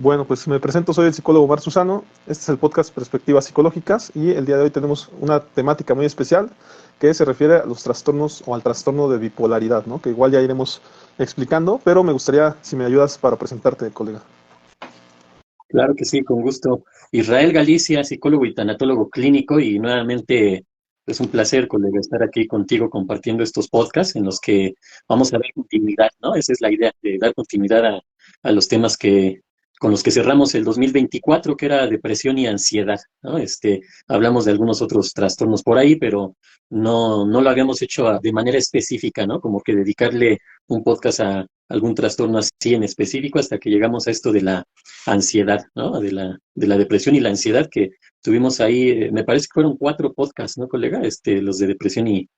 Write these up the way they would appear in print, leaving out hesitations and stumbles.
Bueno, pues me presento, soy el psicólogo Omar Susano. Este es el podcast Perspectivas Psicológicas y el día de hoy tenemos una temática muy especial que se refiere a los trastornos o al trastorno de bipolaridad, ¿no? Que igual ya iremos explicando, pero me gustaría si me ayudas para presentarte, colega. Claro que sí, con gusto. Israel Galicia, psicólogo y tanatólogo clínico, y nuevamente es un placer, colega, estar aquí contigo compartiendo estos podcasts en los que vamos a dar continuidad, ¿no? Esa es la idea, de dar continuidad a los temas con los que cerramos el 2024, que era depresión y ansiedad, ¿no? Hablamos de algunos otros trastornos por ahí, pero no lo habíamos hecho de manera específica, ¿no? Como que dedicarle un podcast a algún trastorno así en específico hasta que llegamos a esto de la ansiedad, ¿no? De la depresión y la ansiedad que tuvimos ahí, me parece que fueron 4 podcasts, ¿no, colega? Los de depresión y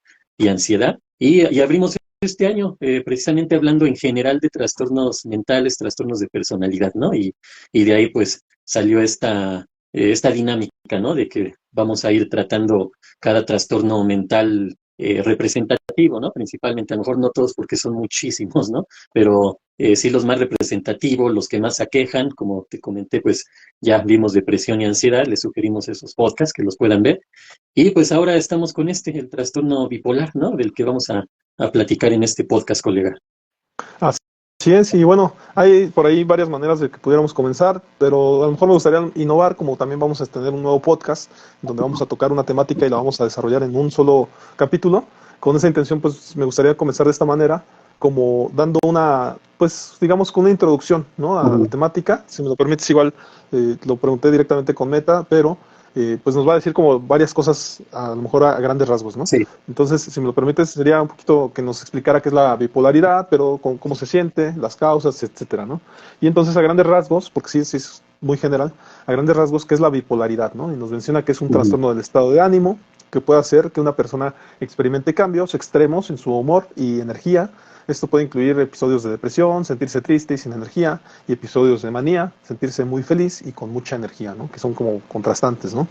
ansiedad. Y abrimos este año, precisamente hablando en general de trastornos mentales, trastornos de personalidad, ¿no? Y de ahí pues salió esta dinámica, ¿no? De que vamos a ir tratando cada trastorno mental representativo, ¿no? Principalmente, a lo mejor no todos porque son muchísimos, ¿no? Pero sí los más representativos, los que más aquejan, como te comenté, pues ya vimos depresión y ansiedad, les sugerimos esos podcasts que los puedan ver. Y pues ahora estamos con el trastorno bipolar, ¿no? Del que vamos a platicar en este podcast, colega. Así es, y bueno, hay por ahí varias maneras de que pudiéramos comenzar, pero a lo mejor me gustaría innovar, como también vamos a tener un nuevo podcast donde vamos a tocar una temática y la vamos a desarrollar en un solo capítulo. Con esa intención, pues me gustaría comenzar de esta manera, como dando una, pues digamos, con una introducción, ¿no? A la temática. Si me lo permites, igual lo pregunté directamente con Meta, pero pues nos va a decir como varias cosas, a lo mejor a grandes rasgos, ¿no? Sí. Entonces, si me lo permites, sería un poquito que nos explicara qué es la bipolaridad, pero con cómo se siente, las causas, etcétera, ¿no? Y entonces, a grandes rasgos, porque sí es muy general, a grandes rasgos, ¿qué es la bipolaridad, ¿no? Y nos menciona que es un trastorno del estado de ánimo, que puede hacer que una persona experimente cambios extremos en su humor y energía. Esto puede incluir episodios de depresión, sentirse triste y sin energía, y episodios de manía, sentirse muy feliz y con mucha energía, ¿no? Que son como contrastantes, ¿no?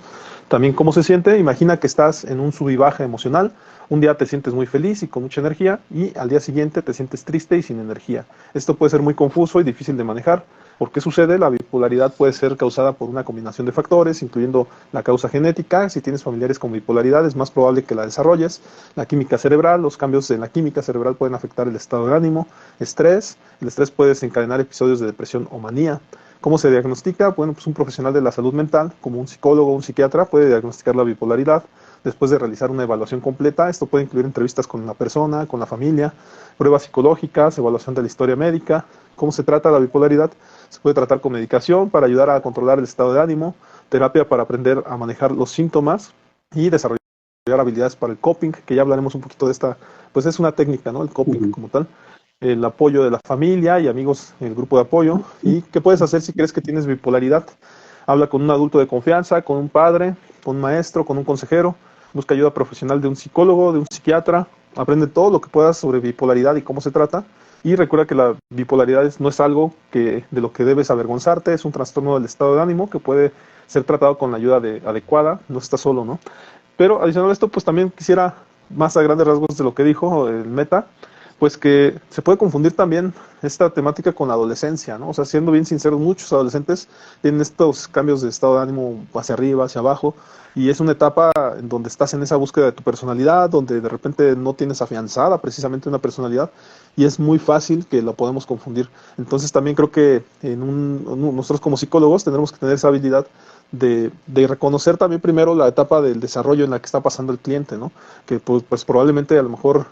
También cómo se siente, imagina que estás en un sub y baja emocional, un día te sientes muy feliz y con mucha energía, y al día siguiente te sientes triste y sin energía. Esto puede ser muy confuso y difícil de manejar. ¿Por qué sucede? La bipolaridad puede ser causada por una combinación de factores, incluyendo la causa genética. Si tienes familiares con bipolaridad, es más probable que la desarrolles. La química cerebral, los cambios en la química cerebral pueden afectar el estado de ánimo. Estrés, el estrés puede desencadenar episodios de depresión o manía. ¿Cómo se diagnostica? Bueno, pues un profesional de la salud mental, como un psicólogo o un psiquiatra, puede diagnosticar la bipolaridad después de realizar una evaluación completa. Esto puede incluir entrevistas con la persona, con la familia, pruebas psicológicas, evaluación de la historia médica. ¿Cómo se trata la bipolaridad? Se puede tratar con medicación para ayudar a controlar el estado de ánimo, terapia para aprender a manejar los síntomas y desarrollar habilidades para el coping, que ya hablaremos un poquito de esta, pues es una técnica, ¿no? El coping como tal. El apoyo de la familia y amigos en el grupo de apoyo. ¿Y qué puedes hacer si crees que tienes bipolaridad? Habla con un adulto de confianza, con un padre, con un maestro, con un consejero. Busca ayuda profesional de un psicólogo, de un psiquiatra. Aprende todo lo que puedas sobre bipolaridad y cómo se trata. Y recuerda que la bipolaridad no es algo de lo que debes avergonzarte, es un trastorno del estado de ánimo que puede ser tratado con la ayuda adecuada, no estás solo, ¿no? Pero adicional a esto, pues también quisiera, más a grandes rasgos de lo que dijo el Meta, pues que se puede confundir también esta temática con la adolescencia, ¿no? O sea, siendo bien sinceros, muchos adolescentes tienen estos cambios de estado de ánimo hacia arriba, hacia abajo, y es una etapa en donde estás en esa búsqueda de tu personalidad, donde de repente no tienes afianzada precisamente una personalidad, y es muy fácil que la podemos confundir. Entonces también creo que nosotros como psicólogos tendremos que tener esa habilidad de reconocer también primero la etapa del desarrollo en la que está pasando el cliente, ¿no? Que pues probablemente a lo mejor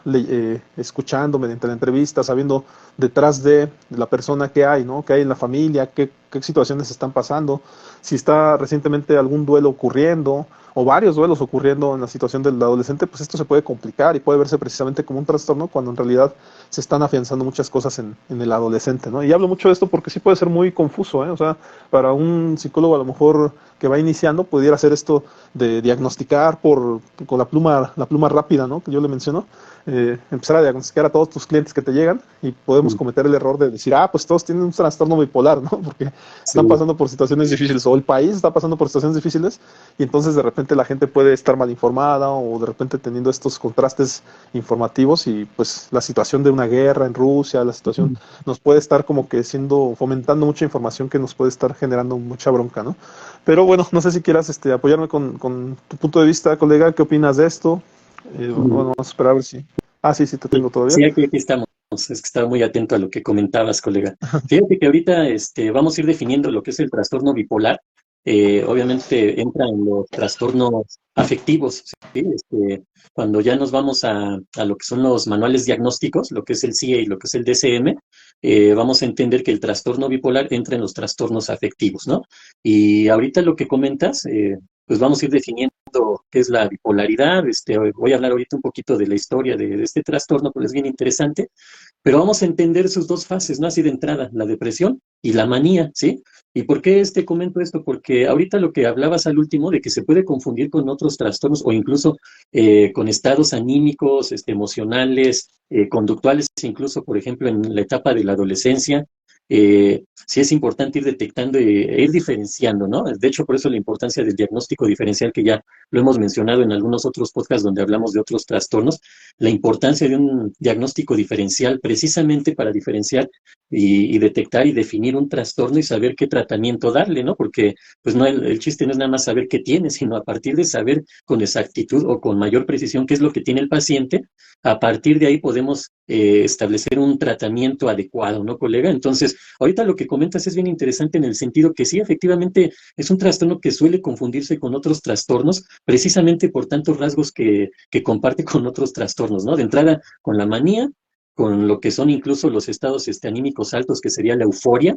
escuchando mediante la entrevista, sabiendo detrás de la persona que hay, ¿no? Que hay en la familia, qué situaciones están pasando, si está recientemente algún duelo ocurriendo o varios duelos ocurriendo en la situación del adolescente, pues esto se puede complicar y puede verse precisamente como un trastorno cuando en realidad se están afianzando muchas cosas en el adolescente, ¿no? Y hablo mucho de esto porque sí puede ser muy confuso, ¿eh? O sea, para un psicólogo a lo mejor que va iniciando pudiera hacer esto de diagnosticar con la pluma rápida, ¿no? Que yo le menciono, empezar a diagnosticar a todos tus clientes que te llegan y podemos cometer el error de decir, pues todos tienen un trastorno bipolar, ¿no? Porque están pasando por situaciones difíciles o el país está pasando por situaciones difíciles y entonces de repente repente la gente puede estar mal informada o de repente teniendo estos contrastes informativos y pues la situación de una guerra en Rusia, la situación nos puede estar como que fomentando mucha información que nos puede estar generando mucha bronca, ¿no? Pero bueno, no sé si quieras apoyarme con tu punto de vista, colega, ¿qué opinas de esto? Bueno, vamos a esperar a ver si... Ah, sí, sí, te tengo todavía. Sí, aquí estamos. Es que estaba muy atento a lo que comentabas, colega. Fíjate que ahorita vamos a ir definiendo lo que es el trastorno bipolar. Obviamente entra en los trastornos afectivos, ¿sí? Cuando ya nos vamos a lo que son los manuales diagnósticos, lo que es el CIE y lo que es el DSM, vamos a entender que el trastorno bipolar entra en los trastornos afectivos, ¿no? Y ahorita lo que comentas, pues vamos a ir definiendo qué es la bipolaridad. Voy a hablar ahorita un poquito de la historia de este trastorno, porque es bien interesante, pero vamos a entender sus dos fases, ¿no? Así de entrada, la depresión y la manía, ¿sí? ¿Y por qué comento esto? Porque ahorita lo que hablabas al último, de que se puede confundir con otros trastornos o incluso con estados anímicos, emocionales, conductuales, incluso, por ejemplo, en la etapa de la adolescencia, sí es importante ir detectando e ir diferenciando, ¿no? De hecho, por eso la importancia del diagnóstico diferencial, que ya lo hemos mencionado en algunos otros podcasts donde hablamos de otros trastornos, la importancia de un diagnóstico diferencial precisamente para diferenciar y detectar y definir un trastorno y saber qué tratamiento darle, ¿no? Porque pues no, el chiste no es nada más saber qué tiene, sino a partir de saber con exactitud o con mayor precisión qué es lo que tiene el paciente, a partir de ahí podemos establecer un tratamiento adecuado, ¿no, colega? Entonces, ahorita lo que comentas es bien interesante en el sentido que sí, efectivamente, es un trastorno que suele confundirse con otros trastornos, precisamente por tantos rasgos que comparte con otros trastornos, ¿no? De entrada, con la manía, con lo que son incluso los estados anímicos altos, que sería la euforia,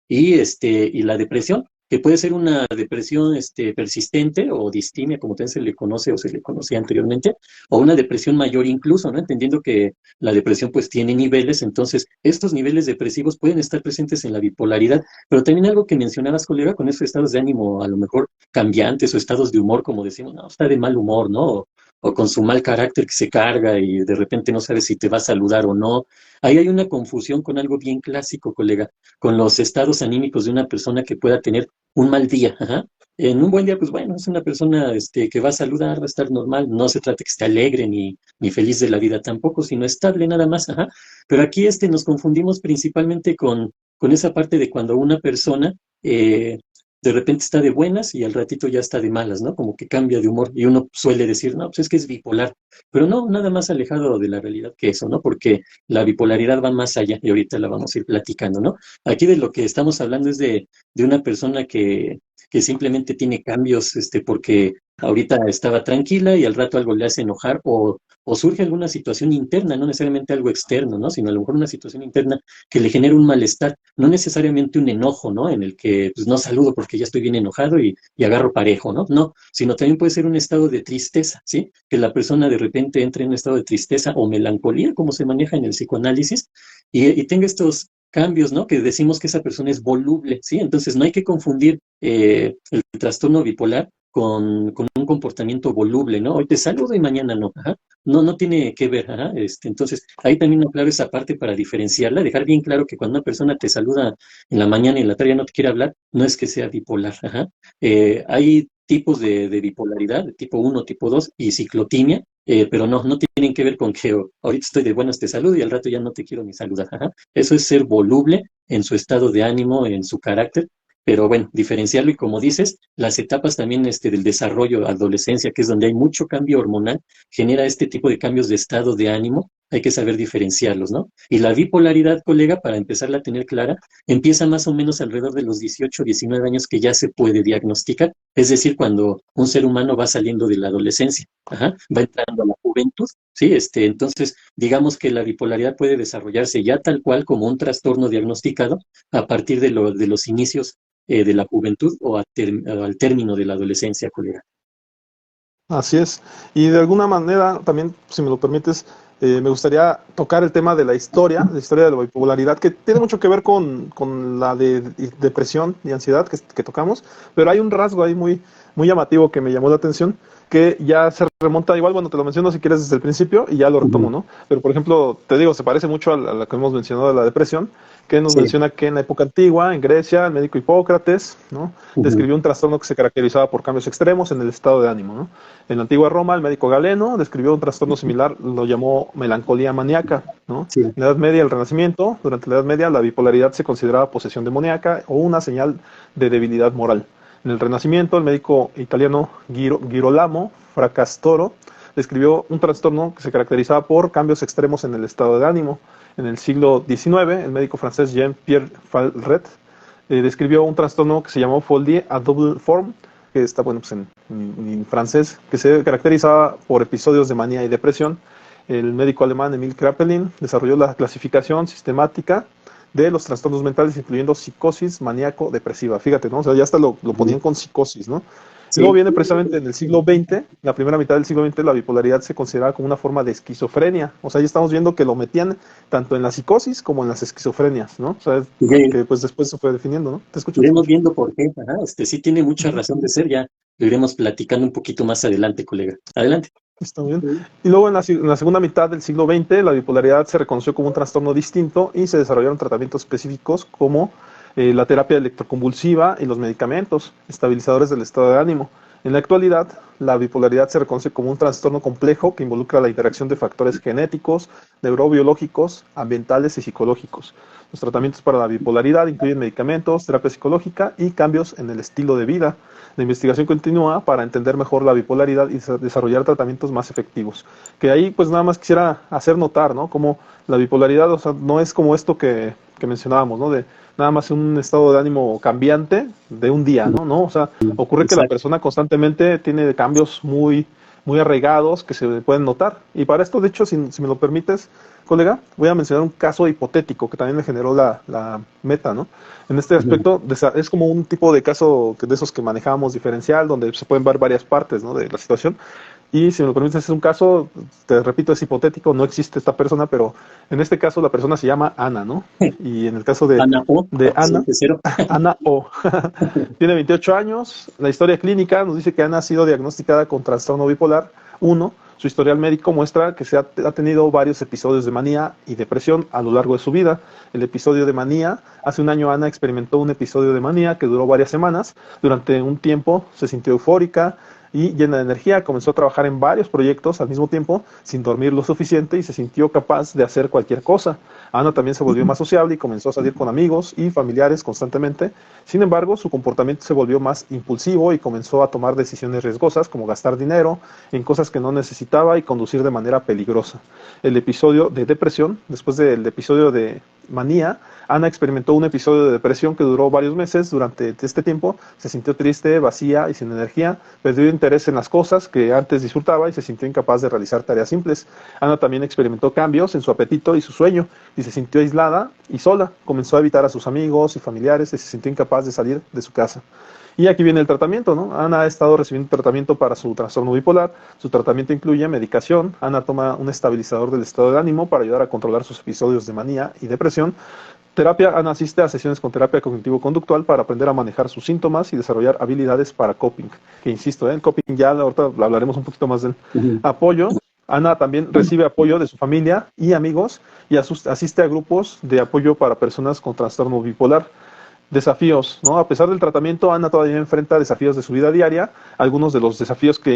y la depresión, que puede ser una depresión persistente o distimia, como también se le conoce o se le conocía anteriormente, o una depresión mayor incluso, ¿no? Entendiendo que la depresión pues tiene niveles, entonces estos niveles depresivos pueden estar presentes en la bipolaridad, pero también algo que mencionabas, colega, con esos estados de ánimo a lo mejor cambiantes o estados de humor, como decimos, no, está de mal humor, ¿no? O con su mal carácter que se carga y de repente no sabes si te va a saludar o no. Ahí hay una confusión con algo bien clásico, colega, con los estados anímicos de una persona que pueda tener un mal día. Ajá. En un buen día, pues bueno, es una persona que va a saludar, va a estar normal, no se trata que esté alegre ni feliz de la vida tampoco, sino estable nada más. Ajá. Pero aquí nos confundimos principalmente con esa parte de cuando una persona de repente está de buenas y al ratito ya está de malas, ¿no? Como que cambia de humor y uno suele decir, no, pues es que es bipolar, pero no, nada más alejado de la realidad que eso, ¿no? Porque la bipolaridad va más allá y ahorita la vamos a ir platicando, ¿no? Aquí de lo que estamos hablando es de una persona que simplemente tiene cambios, porque ahorita estaba tranquila y al rato algo le hace enojar o surge alguna situación interna, no necesariamente algo externo, ¿no? Sino a lo mejor una situación interna que le genera un malestar, no necesariamente un enojo, ¿no? En el que pues no saludo porque ya estoy bien enojado y agarro parejo, ¿no? No, sino también puede ser un estado de tristeza, ¿sí? Que la persona de repente entre en un estado de tristeza o melancolía, como se maneja en el psicoanálisis, y tenga estos cambios, ¿no? Que decimos que esa persona es voluble, ¿sí? Entonces no hay que confundir el trastorno bipolar con un comportamiento voluble, ¿no? Hoy te saludo y mañana no, ajá. No, no tiene que ver, ajá. Entonces, ahí también aclaro esa parte para diferenciarla, dejar bien claro que cuando una persona te saluda en la mañana y en la tarde ya no te quiere hablar, no es que sea bipolar, ajá. Hay tipos de bipolaridad, de tipo 1, tipo 2 y ciclotimia, pero no tienen que ver con que ahorita estoy de buenas, te saludo y al rato ya no te quiero ni saludar, ajá. Eso es ser voluble en su estado de ánimo, en su carácter, pero bueno, diferenciarlo y como dices, las etapas también del desarrollo, adolescencia, que es donde hay mucho cambio hormonal, genera este tipo de cambios de estado de ánimo, hay que saber diferenciarlos, ¿no? Y la bipolaridad, colega, para empezarla a tener clara, empieza más o menos alrededor de los 18, 19 años que ya se puede diagnosticar, es decir, cuando un ser humano va saliendo de la adolescencia, ajá, va entrando a la juventud, ¿sí? Entonces, digamos que la bipolaridad puede desarrollarse ya tal cual como un trastorno diagnosticado a partir de los inicios de la juventud o al término de la adolescencia, colega. Así es. Y de alguna manera, también, si me lo permites, me gustaría tocar el tema de la historia de la bipolaridad, que tiene mucho que ver con la de depresión y ansiedad que tocamos, pero hay un rasgo ahí muy, muy llamativo que me llamó la atención, que ya se remonta igual, bueno, te lo menciono si quieres desde el principio y ya lo retomo, ¿no? Pero, por ejemplo, te digo, se parece mucho a la que hemos mencionado de la depresión, que nos Sí. menciona que en la época antigua, en Grecia, el médico Hipócrates, ¿no? Ujú. Describió un trastorno que se caracterizaba por cambios extremos en el estado de ánimo, ¿no? En la antigua Roma, el médico Galeno describió un trastorno similar, lo llamó melancolía maníaca, ¿no? Sí. En la Edad Media, el Renacimiento, durante la Edad Media, la bipolaridad se consideraba posesión demoníaca o una señal de debilidad moral. En el Renacimiento, el médico italiano Girolamo Fracastoro describió un trastorno que se caracterizaba por cambios extremos en el estado de ánimo. En el siglo XIX, el médico francés Jean-Pierre Falret describió un trastorno que se llamó folie à double forme, que está bueno, pues en francés, que se caracterizaba por episodios de manía y depresión. El médico alemán Emil Kraepelin desarrolló la clasificación sistemática de los trastornos mentales, incluyendo psicosis maníaco-depresiva. Fíjate, ¿no? O sea, ya hasta lo ponían con psicosis, ¿no? Y luego Sí. viene precisamente en el siglo XX, la primera mitad del siglo XX, la bipolaridad se consideraba como una forma de esquizofrenia. O sea, ya estamos viendo que lo metían tanto en la psicosis como en las esquizofrenias, ¿no? O sea, Y que pues después se fue definiendo, ¿no? Te escucho, te iremos escucho. viendo por qué. Ajá, sí tiene mucha Ujú. razón de ser, ya lo iremos platicando un poquito más adelante, colega. Adelante. Está bien. Y luego en la segunda mitad del siglo XX, la bipolaridad se reconoció como un trastorno distinto y se desarrollaron tratamientos específicos como la terapia electroconvulsiva y los medicamentos estabilizadores del estado de ánimo. En la actualidad, la bipolaridad se reconoce como un trastorno complejo que involucra la interacción de factores genéticos, neurobiológicos, ambientales y psicológicos. Los tratamientos para la bipolaridad incluyen medicamentos, terapia psicológica y cambios en el estilo de vida. La investigación continúa para entender mejor la bipolaridad y desarrollar tratamientos más efectivos. Que ahí pues nada más quisiera hacer notar, ¿no? Como la bipolaridad, o sea, no es como esto que mencionábamos, ¿no? De nada más un estado de ánimo cambiante de un día, ¿no? ¿No? O sea, ocurre que la Exacto. persona constantemente tiene cambios muy arraigados que se pueden notar. Y para esto, de hecho, si me lo permites, colega, voy a mencionar un caso hipotético que también me generó la meta, ¿no? En este Ujú. aspecto, es como un tipo de caso de esos que manejamos diferencial, donde se pueden ver varias partes, ¿no? De la situación. Y si me lo permites, es un caso, te repito, es hipotético, no existe esta persona, pero en este caso la persona se llama Ana, ¿no? Y en el caso Ana O, de sí, Ana, de cero. Ana O. Tiene 28 años. La historia clínica nos dice que Ana ha sido diagnosticada con trastorno bipolar 1. Su historial médico muestra que ha tenido varios episodios de manía y depresión a lo largo de su vida. El episodio de manía, hace un año Ana experimentó un episodio de manía que duró varias semanas. Durante un tiempo se sintió eufórica y llena de energía, comenzó a trabajar en varios proyectos al mismo tiempo sin dormir lo suficiente y se sintió capaz de hacer cualquier cosa. Ana también se volvió más sociable y comenzó a salir con amigos y familiares constantemente. Sin embargo, su comportamiento se volvió más impulsivo y comenzó a tomar decisiones riesgosas como gastar dinero en cosas que no necesitaba y conducir de manera peligrosa. El episodio de depresión, después del episodio de manía, Ana experimentó un episodio de depresión que duró varios meses. Durante este tiempo se sintió triste, vacía y sin energía, perdió interés en las cosas que antes disfrutaba y se sintió incapaz de realizar tareas simples. Ana también experimentó cambios en su apetito y su sueño y se sintió aislada y sola. Comenzó a evitar a sus amigos y familiares y se sintió incapaz de salir de su casa. Y aquí viene el tratamiento, ¿no? Ana ha estado recibiendo tratamiento para su trastorno bipolar. Su tratamiento incluye medicación. Ana toma un estabilizador del estado de ánimo para ayudar a controlar sus episodios de manía y depresión. Terapia, Ana asiste a sesiones con terapia cognitivo-conductual para aprender a manejar sus síntomas y desarrollar habilidades para coping. Que insisto, el coping ya ahorita hablaremos un poquito más del Ujú. apoyo. Ana también recibe apoyo de su familia y amigos y asiste a grupos de apoyo para personas con trastorno bipolar. Desafíos, ¿no? A pesar del tratamiento, Ana todavía enfrenta desafíos de su vida diaria. Algunos de los desafíos que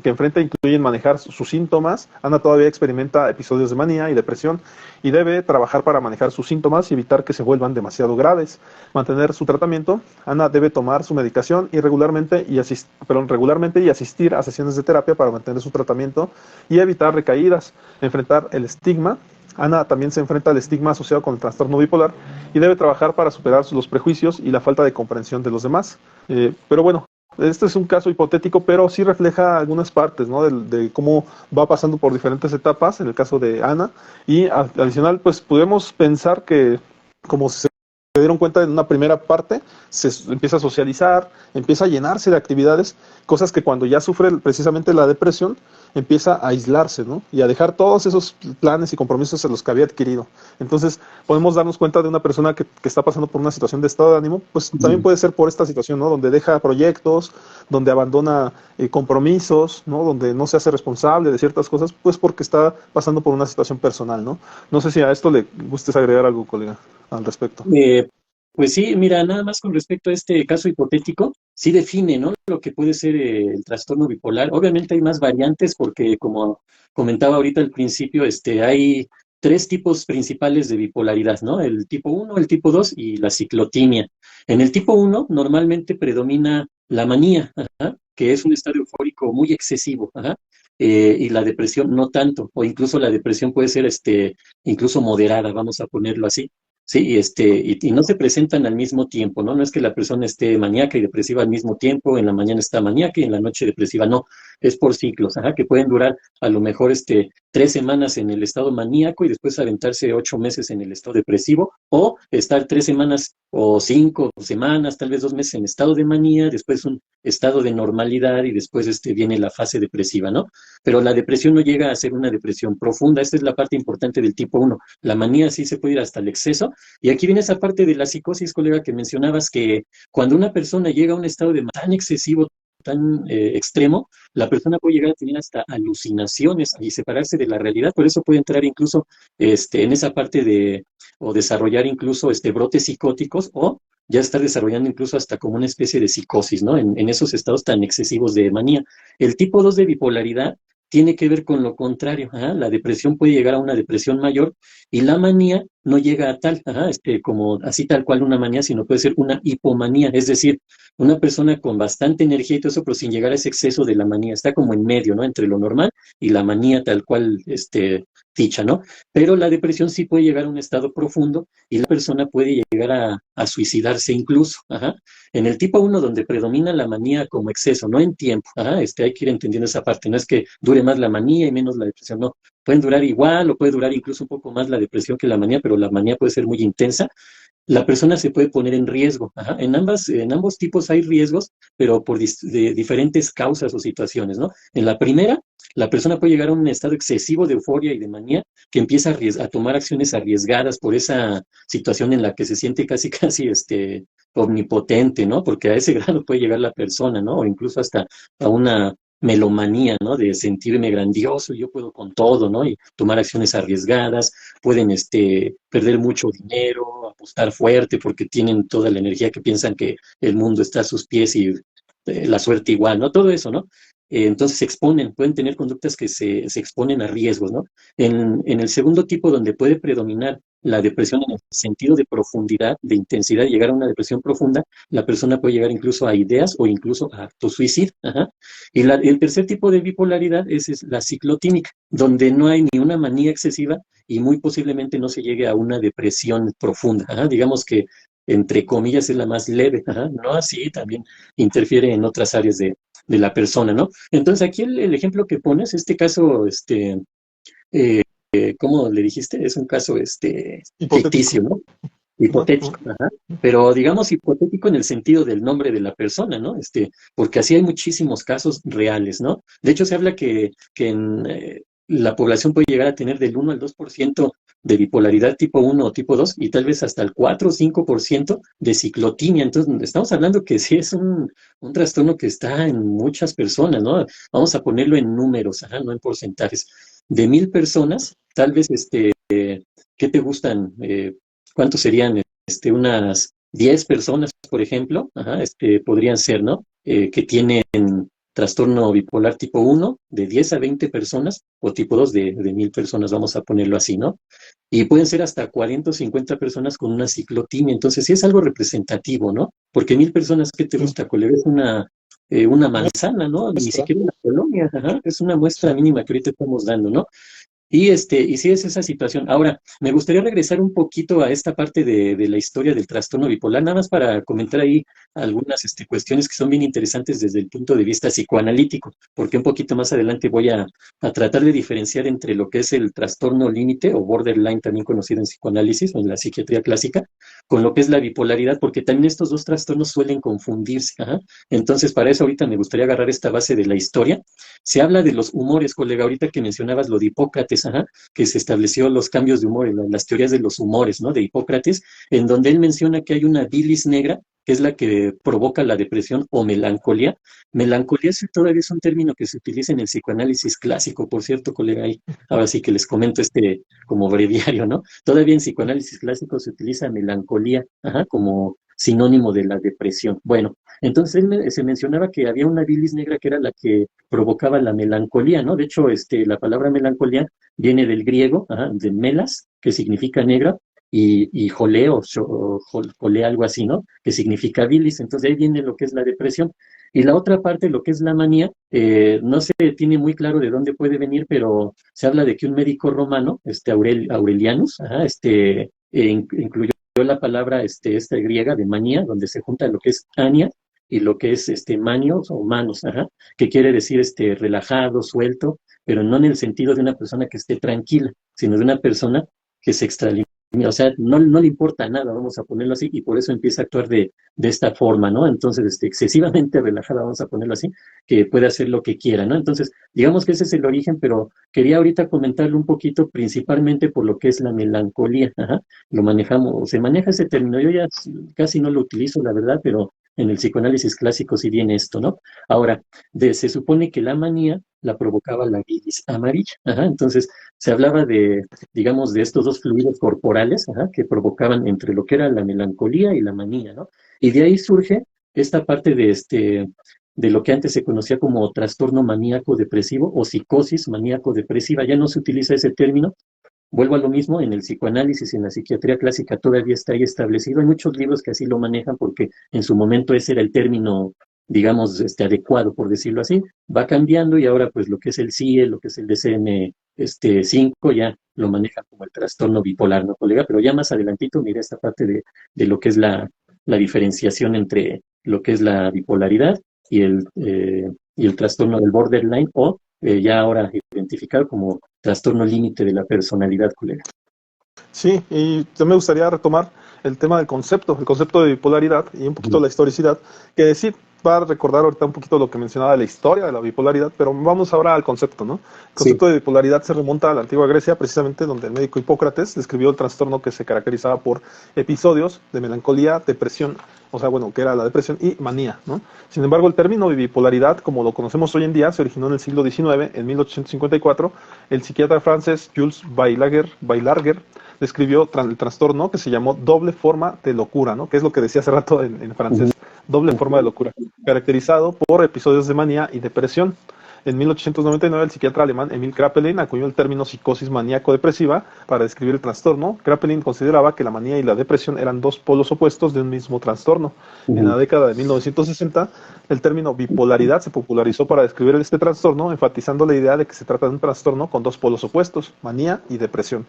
enfrenta incluyen manejar sus síntomas. Ana todavía experimenta episodios de manía y depresión y debe trabajar para manejar sus síntomas y evitar que se vuelvan demasiado graves. Mantener su tratamiento. Ana debe tomar su medicación y regularmente y asistir a sesiones de terapia para mantener su tratamiento y evitar recaídas. Enfrentar el estigma. Ana también se enfrenta al estigma asociado con el trastorno bipolar y debe trabajar para superar los prejuicios y la falta de comprensión de los demás. Pero bueno, este es un caso hipotético, pero sí refleja algunas partes, ¿no? De cómo va pasando por diferentes etapas, en el caso de Ana. Y adicional, pues podemos pensar que como se dieron cuenta en una primera parte, empieza a socializar, empieza a llenarse de actividades, cosas que cuando ya sufre precisamente la depresión, empieza a aislarse, ¿no? Y a dejar todos esos planes y compromisos en los que había adquirido. Entonces, podemos darnos cuenta de una persona que está pasando por una situación de estado de ánimo, pues también puede ser por esta situación, ¿no? Donde deja proyectos, donde abandona compromisos, ¿no? Donde no se hace responsable de ciertas cosas, pues porque está pasando por una situación personal, ¿no? No sé si a esto le gustes agregar algo, colega, al respecto. Pues sí, mira, nada más con respecto a este caso hipotético, sí define, ¿no? Lo que puede ser el trastorno bipolar. Obviamente hay más variantes porque, como comentaba ahorita al principio, hay tres tipos principales de bipolaridad, ¿no? El tipo uno, el tipo 2 y la ciclotimia. En el tipo uno normalmente predomina la manía, ajá, que es un estado eufórico muy excesivo, ajá, y la depresión no tanto, o incluso la depresión puede ser incluso moderada, vamos a ponerlo así. Sí, y no se presentan al mismo tiempo, ¿no? No es que la persona esté maníaca y depresiva al mismo tiempo, en la mañana está maníaca y en la noche depresiva, no, es por ciclos, ajá, que pueden durar a lo mejor 3 semanas en el estado maníaco y después aventarse 8 meses en el estado depresivo, o estar 3 semanas o 5 semanas, tal vez 2 meses en estado de manía, después un estado de normalidad y después viene la fase depresiva, ¿no? Pero la depresión no llega a ser una depresión profunda, esta es la parte importante del tipo uno. La manía sí se puede ir hasta el exceso, y aquí viene esa parte de la psicosis, colega, que mencionabas, que cuando una persona llega a un estado de tan excesivo, tan extremo, la persona puede llegar a tener hasta alucinaciones y separarse de la realidad. Por eso puede entrar incluso en esa parte o desarrollar incluso brotes psicóticos, o ya estar desarrollando incluso hasta como una especie de psicosis, ¿no? En esos estados tan excesivos de manía. El tipo 2 de bipolaridad tiene que ver con lo contrario. Ajá. La depresión puede llegar a una depresión mayor y la manía no llega a tal, ajá, como así tal cual una manía, sino puede ser una hipomanía, es decir, una persona con bastante energía y todo eso, pero sin llegar a ese exceso de la manía, está como en medio, ¿no? Entre lo normal y la manía tal cual, dicha, ¿no? Pero la depresión sí puede llegar a un estado profundo y la persona puede llegar a suicidarse incluso, ajá. En el tipo uno donde predomina la manía como exceso, no en tiempo, ajá, hay que ir entendiendo esa parte, no es que dure más la manía y menos la depresión, no, pueden durar igual o puede durar incluso un poco más la depresión que la manía, pero la manía puede ser muy intensa. La persona se puede poner en riesgo. Ajá. En ambos tipos hay riesgos, pero de diferentes causas o situaciones, ¿no? En la primera, la persona puede llegar a un estado excesivo de euforia y de manía que empieza a tomar acciones arriesgadas por esa situación en la que se siente casi, casi omnipotente, ¿no? Porque a ese grado puede llegar la persona, ¿no? O incluso hasta a una melomanía, ¿no? De sentirme grandioso, yo puedo con todo, ¿no? Y tomar acciones arriesgadas, pueden perder mucho dinero, apostar fuerte porque tienen toda la energía que piensan que el mundo está a sus pies y la suerte igual, ¿no? Todo eso, ¿no? Entonces se exponen, pueden tener conductas que se exponen a riesgos, ¿no? En el segundo tipo, donde puede predominar la depresión en el sentido de profundidad, de intensidad, llegar a una depresión profunda, la persona puede llegar incluso a ideas o incluso a autosuicidio. Ajá. Y el tercer tipo de bipolaridad es la ciclotímica, donde no hay ni una manía excesiva y muy posiblemente no se llegue a una depresión profunda. Ajá. Digamos que, entre comillas, es la más leve. Ajá. No así, también interfiere en otras áreas de la persona, ¿no? Entonces, aquí el ejemplo que pones, este caso, ¿cómo le dijiste? Es un caso Hipotético. ficticio, ¿no? Ajá, ajá. Hipotético, ajá. Pero digamos hipotético en el sentido del nombre de la persona, ¿no? Porque así hay muchísimos casos reales, ¿no? De hecho, se habla que la población puede llegar a tener del 1 al 2% de bipolaridad tipo uno o tipo 2 y tal vez hasta el 4 o 5% de ciclotimia. Entonces, estamos hablando que sí es un trastorno que está en muchas personas, ¿no? Vamos a ponerlo en números, ajá, no en porcentajes. De 1,000 personas, tal vez, ¿qué te gustan? ¿Cuántos serían? Unas 10 personas, por ejemplo, ajá, podrían ser, ¿no? Que tienen trastorno bipolar tipo uno de 10 a 20 personas, o tipo 2 de 1,000 personas, vamos a ponerlo así, ¿no? Y pueden ser hasta 40 o 50 personas con una ciclotimia. Entonces, sí es algo representativo, ¿no? Porque 1,000 personas, ¿qué te Sí. gusta? Colega, es una manzana, ¿no? Ni Muestra. siquiera una colonia, ajá, es una muestra Sí. mínima que ahorita estamos dando, ¿no? Y sí es esa situación. Ahora, me gustaría regresar un poquito a esta parte de la historia del trastorno bipolar, nada más para comentar ahí algunas cuestiones que son bien interesantes desde el punto de vista psicoanalítico, porque un poquito más adelante voy a tratar de diferenciar entre lo que es el trastorno límite o borderline, también conocido en psicoanálisis o en la psiquiatría clásica, con lo que es la bipolaridad, porque también estos dos trastornos suelen confundirse. Ajá. Entonces, para eso ahorita me gustaría agarrar esta base de la historia. Se habla de los humores, colega, ahorita que mencionabas lo de Hipócrates, ajá, que se estableció los cambios de humor, las teorías de los humores, ¿no? De Hipócrates, en donde él menciona que hay una bilis negra, que es la que provoca la depresión o melancolía. Melancolía sí todavía es un término que se utiliza en el psicoanálisis clásico, por cierto, colega, ahí ahora sí que les comento como breviario, ¿no? Todavía en psicoanálisis clásico se utiliza melancolía, ajá, como sinónimo de la depresión. Bueno, entonces se mencionaba que había una bilis negra que era la que provocaba la melancolía, ¿no? De hecho, la palabra melancolía viene del griego, ajá, de melas, que significa negra, y joleo, jolea, algo así, ¿no? Que significa bilis. Entonces ahí viene lo que es la depresión. Y la otra parte, lo que es la manía, no se tiene muy claro de dónde puede venir, pero se habla de que un médico romano, Aurelianus, ajá, incluyó la palabra esta griega de manía, donde se junta lo que es ania y lo que es manios o manos, ajá, que quiere decir relajado, suelto, pero no en el sentido de una persona que esté tranquila, sino de una persona que se extralimita, o sea, no le importa nada, vamos a ponerlo así, y por eso empieza a actuar de esta forma, ¿no? Entonces, excesivamente relajada, vamos a ponerlo así, que puede hacer lo que quiera, ¿no? Entonces, digamos que ese es el origen, pero quería ahorita comentarlo un poquito, principalmente por lo que es la melancolía, ajá, lo manejamos, se maneja ese término, yo ya casi no lo utilizo, la verdad, pero en el psicoanálisis clásico sí viene esto, ¿no? Ahora, se supone que la manía la provocaba la bilis amarilla, ajá, entonces se hablaba digamos, de estos dos fluidos corporales, ajá, que provocaban entre lo que era la melancolía y la manía, ¿no? Y de ahí surge esta parte de lo que antes se conocía como trastorno maníaco depresivo o psicosis maníaco depresiva. Ya no se utiliza ese término. Vuelvo a lo mismo, en el psicoanálisis y en la psiquiatría clásica todavía está ahí establecido. Hay muchos libros que así lo manejan porque en su momento ese era el término, digamos, adecuado, por decirlo así. Va cambiando y ahora pues lo que es el CIE, lo que es el DCM 5, ya lo manejan como el trastorno bipolar, ¿no, colega? Pero ya más adelantito mira esta parte de lo que es la diferenciación entre lo que es la bipolaridad y el trastorno del borderline o ya ahora identificado como trastorno límite de la personalidad, colega. Sí, y yo me gustaría retomar el tema del concepto, el concepto de bipolaridad y un poquito la historicidad, que sí va a recordar ahorita un poquito lo que mencionaba de la historia de la bipolaridad, pero vamos ahora al concepto, ¿no? El concepto de bipolaridad se remonta a la antigua Grecia, precisamente donde el médico Hipócrates describió el trastorno que se caracterizaba por episodios de melancolía, depresión, o sea, bueno, que era la depresión y manía, ¿no? Sin embargo, el término de bipolaridad, como lo conocemos hoy en día, se originó en el siglo XIX, en 1854, el psiquiatra francés Jules Bailarger describió el trastorno que se llamó doble forma de locura, ¿no? Que es lo que decía hace rato en francés, doble forma de locura, caracterizado por episodios de manía y depresión. En 1899, el psiquiatra alemán Emil Kraepelin acuñó el término psicosis maníaco-depresiva para describir el trastorno. Kraepelin consideraba que la manía y la depresión eran dos polos opuestos de un mismo trastorno. En la década de 1960, el término bipolaridad se popularizó para describir este trastorno, enfatizando la idea de que se trata de un trastorno con dos polos opuestos, manía y depresión.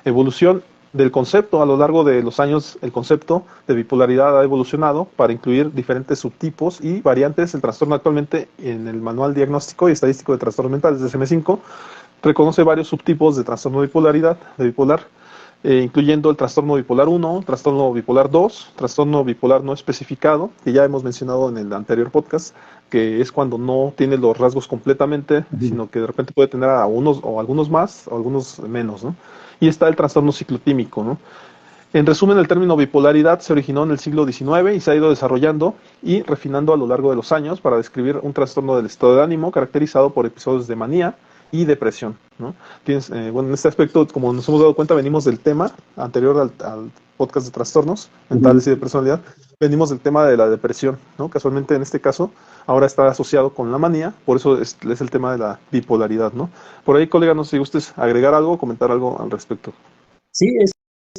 Evolución del concepto. A lo largo de los años, el concepto de bipolaridad ha evolucionado para incluir diferentes subtipos y variantes. El trastorno actualmente en el Manual Diagnóstico y Estadístico de Trastornos Mentales de DSM-5 reconoce varios subtipos de trastorno de bipolar, incluyendo el trastorno bipolar 1, trastorno bipolar 2, trastorno bipolar no especificado, que ya hemos mencionado en el anterior podcast, que es cuando no tiene los rasgos completamente, sino que de repente puede tener a unos o algunos más o algunos menos, ¿no? Y está el trastorno ciclotímico, ¿no? En resumen, el término bipolaridad se originó en el siglo XIX y se ha ido desarrollando y refinando a lo largo de los años para describir un trastorno del estado de ánimo caracterizado por episodios de manía y depresión, ¿no? Bueno, en este aspecto, como nos hemos dado cuenta, venimos del tema anterior al podcast de trastornos mentales y de personalidad, venimos del tema de la depresión, ¿no? Casualmente en este caso ahora está asociado con la manía, por eso es el tema de la bipolaridad, ¿no? Por ahí, colega, no sé si gustes agregar algo o comentar algo al respecto. Sí,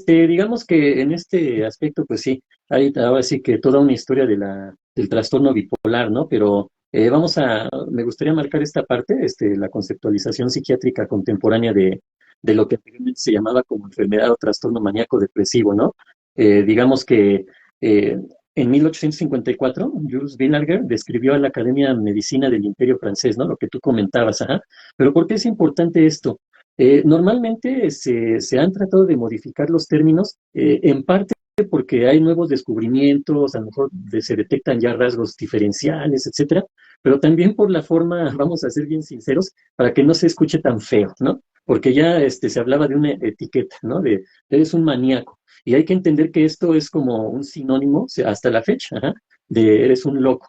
digamos que en este aspecto, pues sí, hay ahora sí que toda una historia del trastorno bipolar, ¿no? Pero me gustaría marcar esta parte, la conceptualización psiquiátrica contemporánea de lo que anteriormente se llamaba como enfermedad o trastorno maníaco depresivo, ¿no? Digamos que en 1854, Jules Baillager describió a la Academia de Medicina del Imperio Francés, ¿no? Lo que tú comentabas, ajá. Pero ¿por qué es importante esto? Normalmente se han tratado de modificar los términos, en parte porque hay nuevos descubrimientos, a lo mejor se detectan ya rasgos diferenciales, etcétera, pero también por la forma, vamos a ser bien sinceros, para que no se escuche tan feo, ¿no? Porque ya se hablaba de una etiqueta, ¿no? De eres un maníaco. Y hay que entender que esto es como un sinónimo, o sea, hasta la fecha, ¿ah? De eres un loco,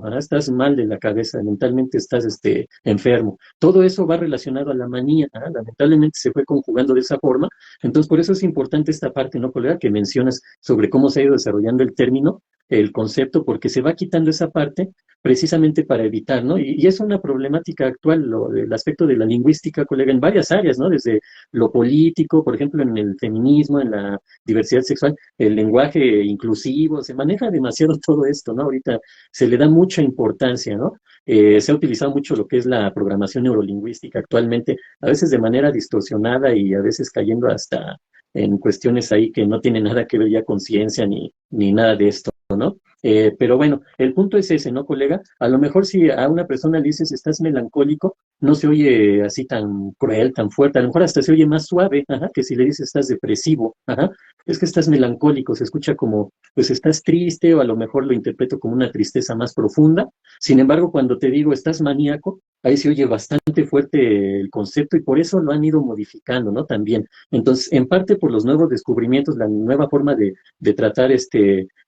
¿ah? Estás mal de la cabeza, mentalmente estás enfermo. Todo eso va relacionado a la manía, ¿ah? Lamentablemente se fue conjugando de esa forma. Entonces, por eso es importante esta parte, ¿no, colega? Que mencionas sobre cómo se ha ido desarrollando el término, el concepto, porque se va quitando esa parte precisamente para evitar, ¿no? Y es una problemática actual, el aspecto de la lingüística, colega, en varias áreas, ¿no? Desde lo político, por ejemplo, en el feminismo, en la diversidad sexual, el lenguaje inclusivo, se maneja demasiado todo esto, ¿no? Ahorita se le da mucha importancia, ¿no? Se ha utilizado mucho lo que es la programación neurolingüística actualmente, a veces de manera distorsionada y a veces cayendo hasta en cuestiones ahí que no tienen nada que ver ya con ciencia ni nada de esto, ¿no? Pero bueno, el punto es ese, ¿no, colega? A lo mejor si a una persona le dices estás melancólico, no se oye así tan cruel, tan fuerte, a lo mejor hasta se oye más suave, ajá, que si le dices estás depresivo, ajá, es que estás melancólico, se escucha como, pues estás triste o a lo mejor lo interpreto como una tristeza más profunda. Sin embargo, cuando te digo estás maníaco, ahí se oye bastante fuerte el concepto y por eso lo han ido modificando, ¿no? También. Entonces, en parte por los nuevos descubrimientos, la nueva forma de tratar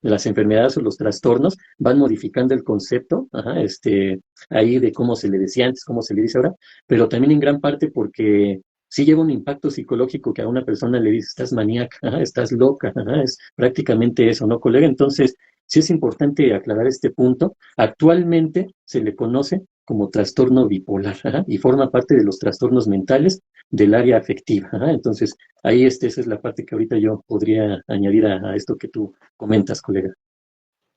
las enfermedades o los trastornos, van modificando el concepto, ajá, ahí de cómo se le decía antes, cómo se le dice ahora, pero también en gran parte porque sí lleva un impacto psicológico que a una persona le dice, estás maníaca, ajá, estás loca, ajá, es prácticamente eso, ¿no, colega? Entonces, sí es importante aclarar este punto. Actualmente se le conoce como trastorno bipolar, ajá, y forma parte de los trastornos mentales del área afectiva, ajá. Entonces, ahí esa es la parte que ahorita yo podría añadir a esto que tú comentas, colega.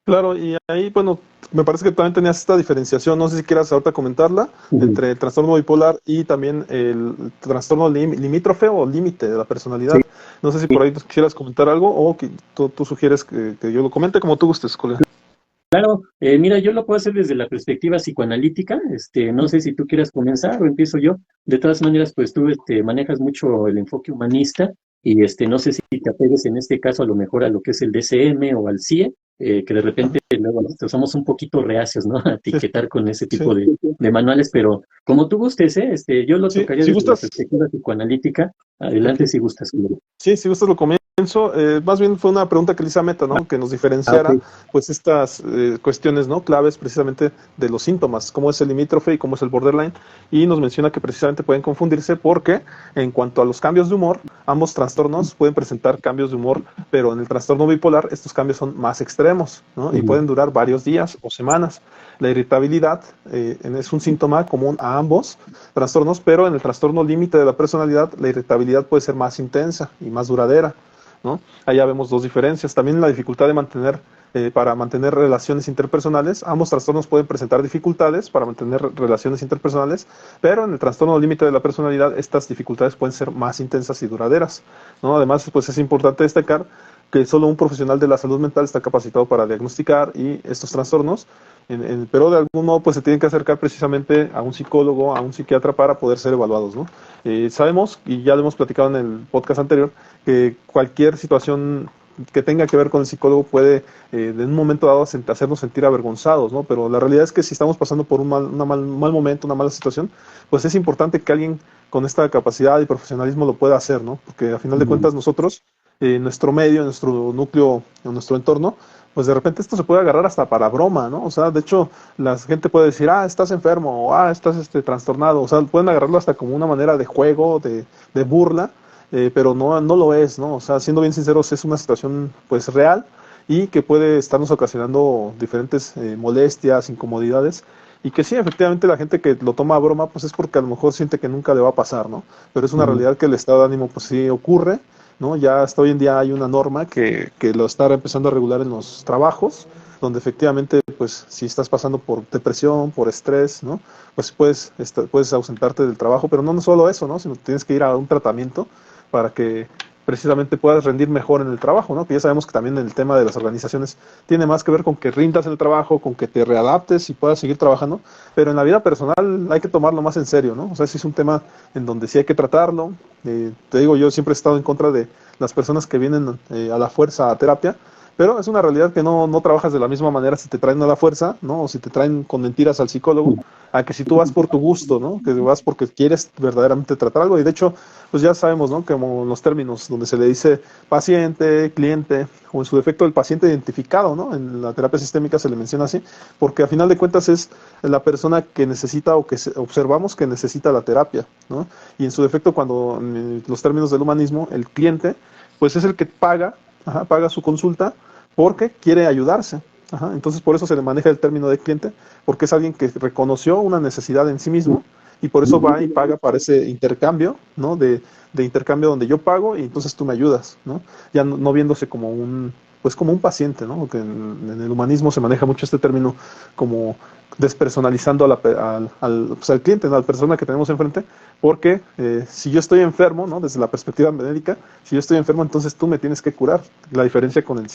Claro, y ahí, bueno, me parece que también tenías esta diferenciación, no sé si quieras ahorita comentarla, Ujú. entre el trastorno bipolar y también el trastorno limítrofe o límite de la Sí, personalidad. No sé si por ahí quisieras comentar algo o que tú sugieres que yo lo comente como tú gustes, colega. claro, mira, yo lo puedo hacer desde la perspectiva psicoanalítica, no sé si tú quieras comenzar o empiezo yo. De todas maneras, pues tú manejas mucho el enfoque humanista y no sé si te apegues en este caso a lo mejor a lo que es el DCM o al CIE, que de Ajá. repente luego nosotros somos un poquito reacios, ¿no? A Sí, etiquetar con ese sí, tipo de manuales, pero como tú gustes, yo lo sí, tocaría si desde la gustas, perspectiva psicoanalítica. ok. Adelante si gustas. Guillermo. Sí, si gustas lo comienzo. Más bien fue una pregunta que le hice a Meta, ¿no? Que nos Ah, ok. diferenciara, pues, estas cuestiones, ¿no? Claves precisamente de los síntomas, cómo es el limítrofe y cómo es el borderline. Y nos menciona que precisamente pueden confundirse porque, en cuanto a los cambios de humor, ambos trastornos pueden presentar cambios de humor, pero en el trastorno bipolar estos cambios son más extremos, ¿no? Y Ujú, pueden durar varios días o semanas. La irritabilidad es un síntoma común a ambos trastornos, pero en el trastorno límite de la personalidad, la irritabilidad puede ser más intensa y más duradera, ¿no? Allá vemos dos diferencias. También la dificultad de para mantener relaciones interpersonales. Ambos trastornos pueden presentar dificultades para mantener relaciones interpersonales, pero en el trastorno límite de la personalidad, estas dificultades pueden ser más intensas y duraderas, ¿no? Además, pues es importante destacar que solo un profesional de la salud mental está capacitado para diagnosticar y estos trastornos, pero de algún modo pues se tienen que acercar precisamente a un psicólogo, a un psiquiatra para poder ser evaluados, ¿no? Sabemos, y ya lo hemos platicado en el podcast anterior, que cualquier situación que tenga que ver con el psicólogo puede en un momento dado hacernos sentir avergonzados, ¿no? Pero la realidad es que si estamos pasando por mal momento, una mala situación, pues es importante que alguien con esta capacidad y profesionalismo lo pueda hacer, ¿no? Porque a final de ujú. cuentas nosotros, en nuestro medio, en nuestro núcleo, en nuestro entorno, pues de repente esto se puede agarrar hasta para broma, ¿no? O sea, de hecho, la gente puede decir, ah, estás enfermo, o ah, estás trastornado, o sea, pueden agarrarlo hasta como una manera de juego, de burla, pero no lo es, ¿no? O sea, siendo bien sinceros, es una situación pues real y que puede estarnos ocasionando diferentes molestias, incomodidades, y que sí, efectivamente la gente que lo toma a broma, pues es porque a lo mejor siente que nunca le va a pasar, ¿no? Pero es una Ujú. realidad que el estado de ánimo pues sí ocurre, ¿no? Ya hasta hoy en día hay una norma que lo está empezando a regular en los trabajos, donde efectivamente, pues, si estás pasando por depresión, por estrés, ¿no? Pues puedes ausentarte del trabajo, pero no solo eso, ¿no? Sino que tienes que ir a un tratamiento para que precisamente puedas rendir mejor en el trabajo, ¿no? Que ya sabemos que también el tema de las organizaciones tiene más que ver con que rindas en el trabajo, con que te readaptes y puedas seguir trabajando, pero en la vida personal hay que tomarlo más en serio, ¿no? O sea, sí es un tema en donde sí hay que tratarlo. Te digo, yo siempre he estado en contra de las personas que vienen a la fuerza a terapia, pero es una realidad que no trabajas de la misma manera si te traen a la fuerza, ¿no? O si te traen con mentiras al psicólogo, a que si tú vas por tu gusto, ¿no? Que vas porque quieres verdaderamente tratar algo. Y de hecho, pues ya sabemos, ¿no? Como en los términos donde se le dice paciente, cliente, o en su defecto el paciente identificado, ¿no? En la terapia sistémica se le menciona así, porque a final de cuentas es la persona que necesita o que observamos que necesita la terapia, ¿no? Y en su defecto, cuando en los términos del humanismo, el cliente, pues es el que paga, paga su consulta porque quiere ayudarse. Entonces, por eso se le maneja el término de cliente, porque es alguien que reconoció una necesidad en sí mismo y por eso va y paga para ese intercambio, ¿no? De intercambio donde yo pago y entonces tú me ayudas, ¿no? Ya no viéndose como pues como un paciente, ¿no? Que en el humanismo se maneja mucho este término como despersonalizando pues al cliente, ¿no? A la persona que tenemos enfrente, porque si yo estoy enfermo, ¿no? Desde la perspectiva médica, si yo estoy enfermo, entonces tú me tienes que curar. La diferencia con la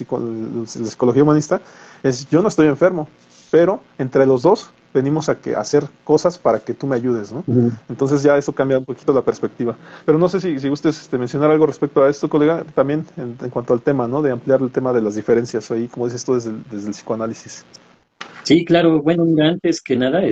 psicología humanista es yo no estoy enfermo, pero entre los dos venimos a hacer cosas para que tú me ayudes, ¿no? Entonces ya eso cambia un poquito la perspectiva. Pero no sé si gustes mencionar algo respecto a esto, colega, también en cuanto al tema, ¿no? De ampliar el tema de las diferencias ahí, como dices tú, desde el psicoanálisis. Sí, claro. Bueno, mira, antes que nada,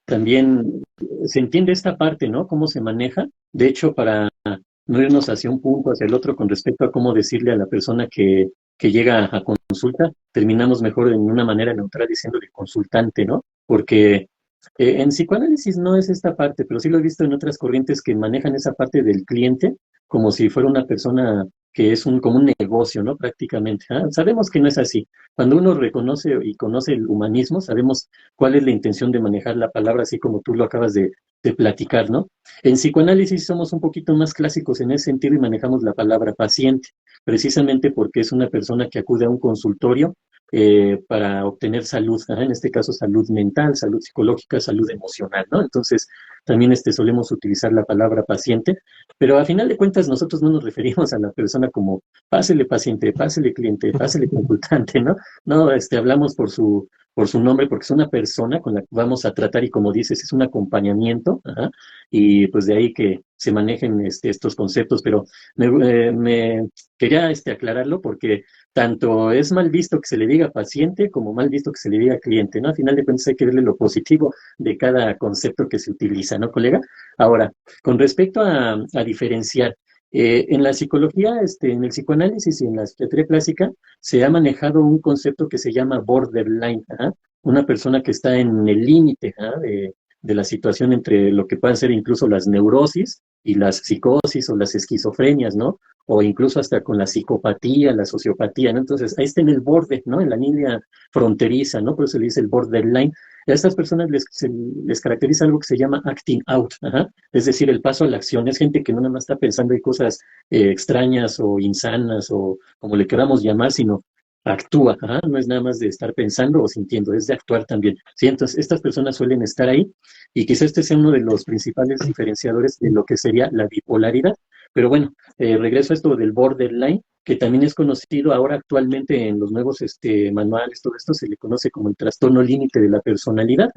también se entiende esta parte, ¿no? Cómo se maneja. De hecho, para no irnos hacia un punto, hacia el otro, con respecto a cómo decirle a la persona que llega a consulta, terminamos mejor en una manera neutral diciéndole consultante, ¿no? Porque en psicoanálisis no es esta parte, pero sí lo he visto en otras corrientes que manejan esa parte del cliente como si fuera una persona que es como un negocio, ¿no? Prácticamente. Sabemos que no es así. Cuando uno reconoce y conoce el humanismo, sabemos cuál es la intención de manejar la palabra, así como tú lo acabas de platicar, ¿no? En psicoanálisis somos un poquito más clásicos en ese sentido y manejamos la palabra paciente, precisamente porque es una persona que acude a un consultorio para obtener salud, en este caso salud mental, salud psicológica, salud emocional, ¿no? Entonces, también solemos utilizar la palabra paciente, pero a final de cuentas nosotros no nos referimos a la persona como pásele paciente, pásele cliente, pásele consultante, ¿no? No, hablamos por su nombre, porque es una persona con la que vamos a tratar y como dices, es un acompañamiento, y pues de ahí que se manejen estos conceptos, pero me quería aclararlo porque tanto es mal visto que se le diga paciente como mal visto que se le diga cliente, ¿no? Al final de cuentas hay que verle lo positivo de cada concepto que se utiliza, ¿no, colega? Ahora, con respecto a diferenciar, en la psicología, en el psicoanálisis y en la psiquiatría clásica, se ha manejado un concepto que se llama borderline, una persona que está en el límite de la situación entre lo que pueden ser incluso las neurosis y las psicosis o las esquizofrenias, ¿no? O incluso hasta con la psicopatía, la sociopatía, ¿no? Entonces, ahí está en el borde, ¿no? En la línea fronteriza, ¿no? Por eso se le dice el borderline. A estas personas les caracteriza algo que se llama acting out, es decir, el paso a la acción. Es gente que no nada más está pensando en cosas extrañas o insanas o como le queramos llamar, sino actúa, no es nada más de estar pensando o sintiendo, es de actuar también. Sí, entonces estas personas suelen estar ahí y quizá este sea uno de los principales diferenciadores de lo que sería la bipolaridad. Pero bueno, regreso a esto del borderline, que también es conocido ahora actualmente en los nuevos manuales, todo esto se le conoce como el trastorno límite de la personalidad,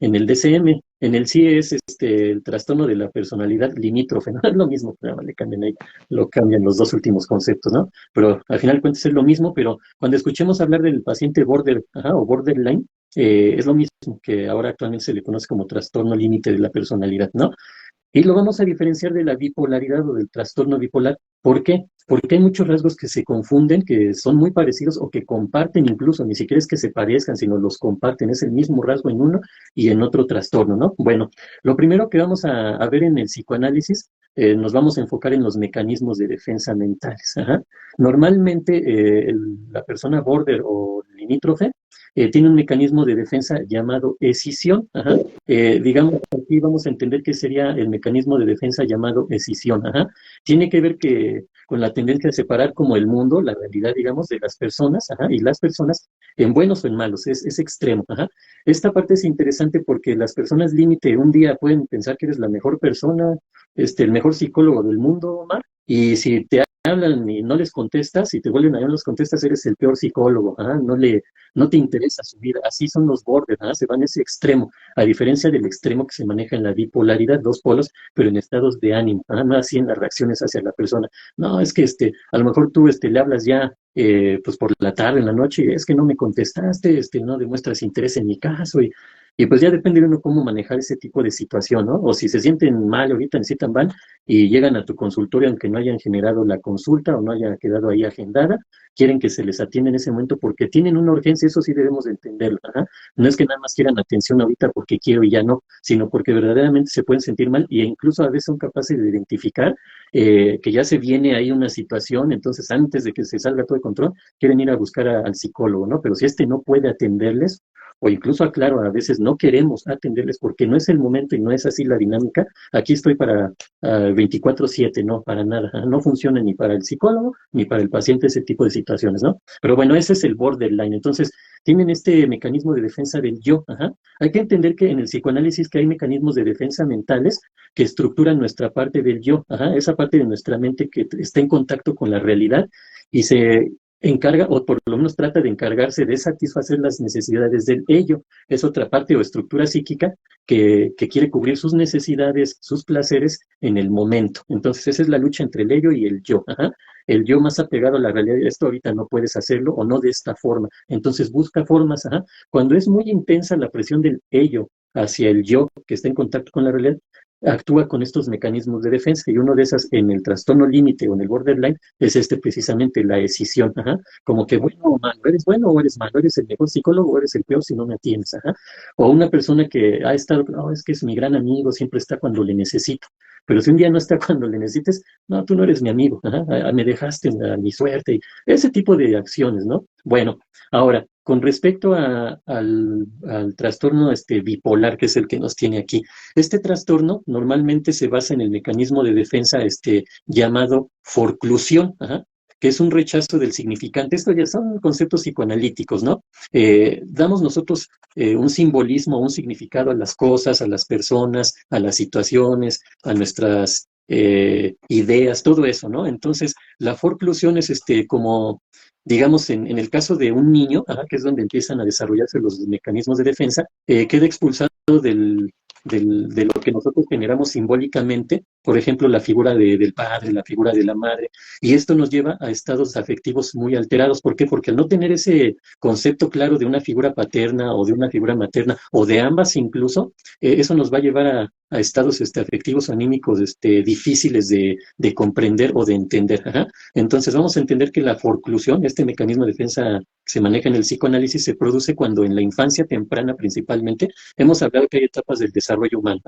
en el DCM, en el CIE es el trastorno de la personalidad limítrofe, ¿no? Es lo mismo, nada más le cambian ahí, lo cambian los dos últimos conceptos, ¿no? Pero al final de cuentas es lo mismo, pero cuando escuchemos hablar del paciente border, o borderline, es lo mismo que ahora actualmente se le conoce como trastorno límite de la personalidad, ¿no? Y lo vamos a diferenciar de la bipolaridad o del trastorno bipolar. ¿Por qué? Porque hay muchos rasgos que se confunden, que son muy parecidos o que comparten incluso, ni siquiera es que se parezcan, sino los comparten. Es el mismo rasgo en uno y en otro trastorno, ¿no? Bueno, lo primero que vamos a ver en el psicoanálisis, nos vamos a enfocar en los mecanismos de defensa mentales. Normalmente, la persona border o limítrofe tiene un mecanismo de defensa llamado escisión. Digamos, aquí vamos a entender qué sería el mecanismo de defensa llamado escisión. Tiene que ver con la tendencia a separar como el mundo, la realidad, digamos, de las personas, y las personas en buenos o en malos, es extremo. Esta parte es interesante porque las personas límite un día pueden pensar que eres la mejor persona, el mejor psicólogo del mundo, Omar, y si te hablan y no les contestas, y te vuelven a llamar, no los contestas, eres el peor psicólogo, no te interesa su vida. Así son los bordes, se van a ese extremo, a diferencia del extremo que se maneja en la bipolaridad, dos polos, pero en estados de ánimo, no así en las reacciones hacia la persona. No, es que a lo mejor tú le hablas ya pues por la tarde, en la noche, y es que no me contestaste, no demuestras interés en mi caso, y pues ya depende de uno cómo manejar ese tipo de situación, ¿no? O si se sienten mal ahorita, necesitan van y llegan a tu consultorio aunque no hayan generado la consulta o no haya quedado ahí agendada, quieren que se les atienda en ese momento porque tienen una urgencia, eso sí debemos de entenderlo, ¿ah? No es que nada más quieran atención ahorita porque quiero y ya no, sino porque verdaderamente se pueden sentir mal e incluso a veces son capaces de identificar que ya se viene ahí una situación, entonces antes de que se salga todo de control, quieren ir a buscar al psicólogo, ¿no? Pero si no puede atenderles, o incluso aclaro, a veces no queremos atenderles porque no es el momento y no es así la dinámica, aquí estoy para 24/7, no, para nada, no funciona ni para el psicólogo ni para el paciente ese tipo de situaciones, ¿no? Pero bueno, ese es el borderline, entonces tienen este mecanismo de defensa del yo, Hay que entender que en el psicoanálisis que hay mecanismos de defensa mentales que estructuran nuestra parte del yo, esa parte de nuestra mente que está en contacto con la realidad y se encarga, o por lo menos trata de encargarse de satisfacer las necesidades del ello. Es otra parte o estructura psíquica que quiere cubrir sus necesidades, sus placeres en el momento. Entonces esa es la lucha entre el ello y el yo. El yo más apegado a la realidad, esto ahorita no puedes hacerlo o no de esta forma. Entonces busca formas. Cuando es muy intensa la presión del ello hacia el yo que está en contacto con la realidad, actúa con estos mecanismos de defensa y uno de esas en el trastorno límite o en el borderline es precisamente la escisión, como que bueno o eres malo, eres el mejor psicólogo o eres el peor si no me atiendes, o una persona que ha estado, no, es que es mi gran amigo, siempre está cuando le necesito, pero si un día no está cuando le necesites, no, tú no eres mi amigo, me dejaste a mi suerte, y ese tipo de acciones, ¿no? Bueno, ahora, con respecto al trastorno bipolar, que es el que nos tiene aquí, este trastorno normalmente se basa en el mecanismo de defensa llamado forclusión, que es un rechazo del significante. Esto ya son conceptos psicoanalíticos, ¿no? Damos nosotros un simbolismo, un significado a las cosas, a las personas, a las situaciones, a nuestras ideas, todo eso, ¿no? Entonces, la forclusión es como, digamos, en el caso de un niño, que es donde empiezan a desarrollarse los mecanismos de defensa, queda expulsado de lo que nosotros generamos simbólicamente, por ejemplo, la figura del padre, la figura de la madre, y esto nos lleva a estados afectivos muy alterados. ¿Por qué? Porque al no tener ese concepto claro de una figura paterna o de una figura materna, o de ambas incluso, eso nos va a llevar a estados afectivos, anímicos, difíciles de comprender o de entender. Entonces vamos a entender que la forclusión, este mecanismo de defensa que se maneja en el psicoanálisis, se produce cuando en la infancia temprana principalmente, hemos hablado que hay etapas del desarrollo humano,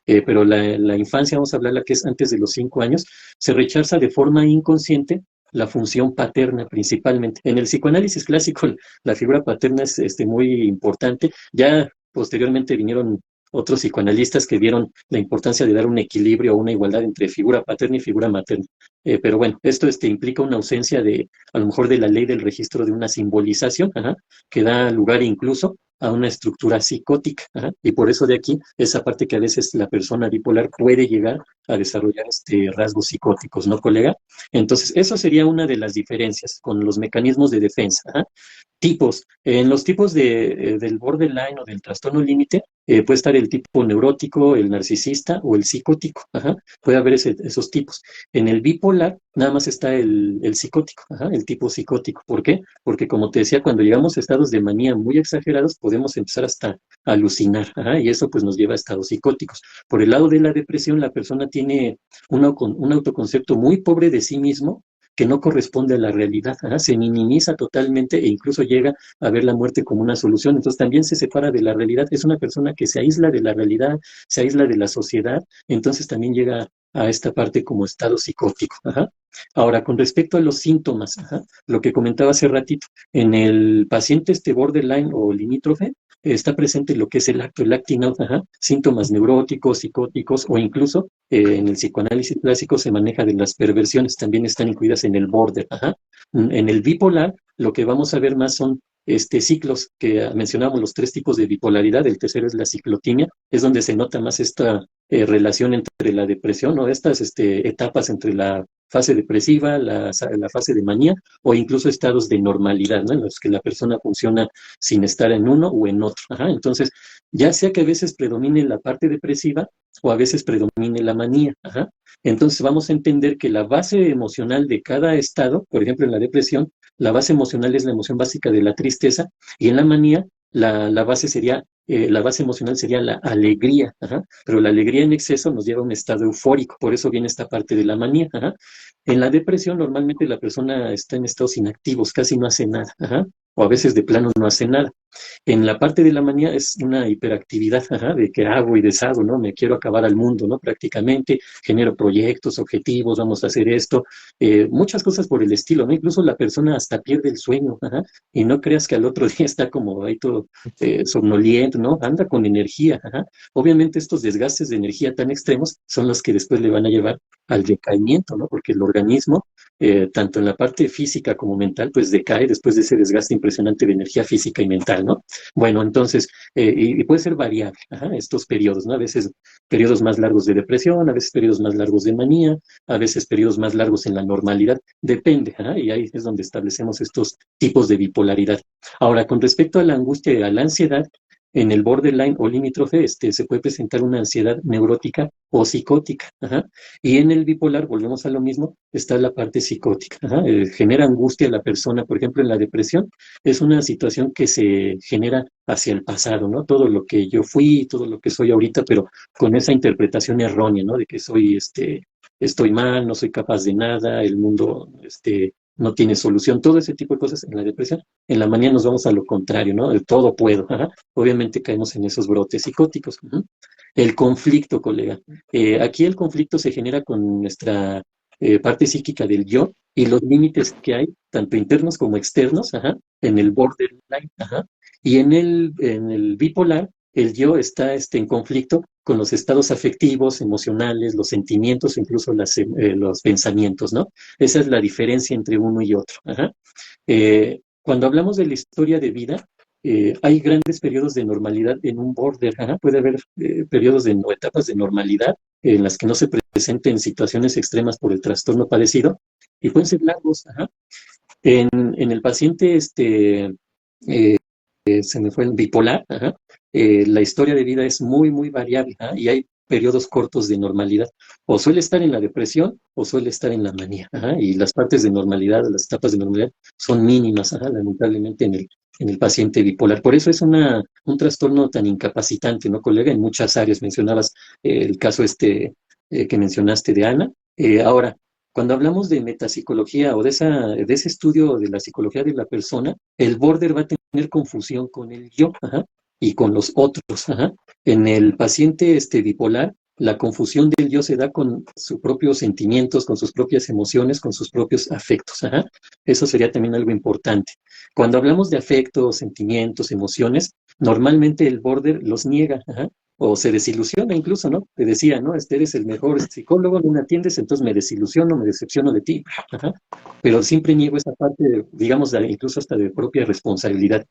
pero la infancia, vamos a hablar la que es antes de los 5 años, se rechaza de forma inconsciente la función paterna principalmente. En el psicoanálisis clásico la figura paterna es muy importante. Ya posteriormente vinieron otros psicoanalistas que vieron la importancia de dar un equilibrio o una igualdad entre figura paterna y figura materna. Pero bueno, esto implica una ausencia a lo mejor de la ley del registro de una simbolización, que da lugar incluso a una estructura psicótica, y por eso de aquí esa parte que a veces la persona bipolar puede llegar a desarrollar rasgos psicóticos, ¿no, colega? Entonces, eso sería una de las diferencias con los mecanismos de defensa. Tipos. En los tipos del borderline o del trastorno límite, puede estar el tipo neurótico, el narcisista o el psicótico. Puede haber esos tipos. En el bipolar, nada más está el psicótico, el tipo psicótico. ¿Por qué? Porque como te decía, cuando llegamos a estados de manía muy exagerados, podemos empezar hasta a alucinar, y eso pues nos lleva a estados psicóticos. Por el lado de la depresión, la persona tiene un autoconcepto muy pobre de sí mismo, que no corresponde a la realidad, se minimiza totalmente e incluso llega a ver la muerte como una solución. Entonces también se separa de la realidad, es una persona que se aísla de la realidad, se aísla de la sociedad, entonces también llega a esta parte como estado psicótico. Ahora, con respecto a los síntomas, lo que comentaba hace ratito, en el paciente borderline o limítrofe, está presente lo que es el acting out, síntomas neuróticos, psicóticos, o incluso en el psicoanálisis clásico se maneja de las perversiones, también están incluidas en el border. En el bipolar, lo que vamos a ver más son ciclos que mencionamos, los 3 tipos de bipolaridad. El tercero es la ciclotimia, es donde se nota más esta relación entre la depresión o estas etapas entre la fase depresiva, la fase de manía o incluso estados de normalidad, ¿no? En los que la persona funciona sin estar en uno o en otro. Ajá. Entonces, ya sea que a veces predomine la parte depresiva o a veces predomine la manía. Ajá. Entonces vamos a entender que la base emocional de cada estado, por ejemplo en la depresión, la base emocional es la emoción básica de la tristeza y en la manía la base sería, la base emocional sería la alegría, ajá. Pero la alegría en exceso nos lleva a un estado eufórico, por eso viene esta parte de la manía. Ajá. En la depresión normalmente la persona está en estados inactivos, casi no hace nada, ajá. O a veces de plano no hace nada. En la parte de la manía es una hiperactividad, ajá, de que hago y deshago, ¿no? Me quiero acabar al mundo, ¿no? Prácticamente genero proyectos, objetivos, vamos a hacer esto, muchas cosas por el estilo, ¿no? Incluso la persona hasta pierde el sueño, ajá, y no creas que al otro día está como ahí todo somnoliento, ¿no? Anda con energía, ajá. Obviamente estos desgastes de energía tan extremos son los que después le van a llevar al decaimiento, ¿no? Porque el organismo, tanto en la parte física como mental, pues decae después de ese desgaste impresionante de energía física y mental, ¿no? Bueno, entonces, y puede ser variable, ajá, estos periodos, ¿no? A veces periodos más largos de depresión, a veces periodos más largos de manía, a veces periodos más largos en la normalidad, depende, ajá, y ahí es donde establecemos estos tipos de bipolaridad. Ahora, con respecto a la angustia y a la ansiedad, en el borderline o limítrofe se puede presentar una ansiedad neurótica o psicótica. Ajá. Y en el bipolar, volvemos a lo mismo, está la parte psicótica. Ajá. Genera angustia a la persona, por ejemplo, en la depresión, es una situación que se genera hacia el pasado, ¿no? Todo lo que yo fui, todo lo que soy ahorita, pero con esa interpretación errónea, ¿no? De que soy, estoy mal, no soy capaz de nada, el mundo, no tiene solución, todo ese tipo de cosas en la depresión. En la manía nos vamos a lo contrario, ¿no? El todo puedo. Ajá. Obviamente caemos en esos brotes psicóticos. Ujú. El conflicto, colega. Aquí el conflicto se genera con nuestra parte psíquica del yo y los límites que hay, tanto internos como externos, ajá, en el borderline, ajá, y en el bipolar, el yo está en conflicto con los estados afectivos, emocionales, los sentimientos, incluso los pensamientos, ¿no? Esa es la diferencia entre uno y otro. Ajá. Cuando hablamos de la historia de vida, hay grandes periodos de normalidad en un border, ajá. Puede haber periodos o etapas de normalidad en las que no se presenten situaciones extremas por el trastorno padecido y pueden ser largos. Ajá. En el paciente, se me fue el bipolar, ajá, la historia de vida es muy, muy variable, ajá, y hay periodos cortos de normalidad. O suele estar en la depresión o suele estar en la manía. Ajá, y las partes de normalidad, las etapas de normalidad son mínimas, ajá, lamentablemente en el paciente bipolar. Por eso es un trastorno tan incapacitante, ¿no, colega? En muchas áreas mencionabas el caso que mencionaste de Ana. Ahora, cuando hablamos de metapsicología o de ese estudio de la psicología de la persona, el border va a tener confusión con el yo, ajá, y con los otros. Ajá. En el paciente bipolar, la confusión del yo se da con sus propios sentimientos, con sus propias emociones, con sus propios afectos. Ajá. Eso sería también algo importante. Cuando hablamos de afectos, sentimientos, emociones, normalmente el border los niega. Ajá. O se desilusiona incluso, ¿no? Te decía, ¿no? Eres el mejor psicólogo, no me atiendes, entonces me desilusiono, me decepciono de ti. Ajá. Pero siempre niego esa parte, digamos, incluso hasta de propia responsabilidad.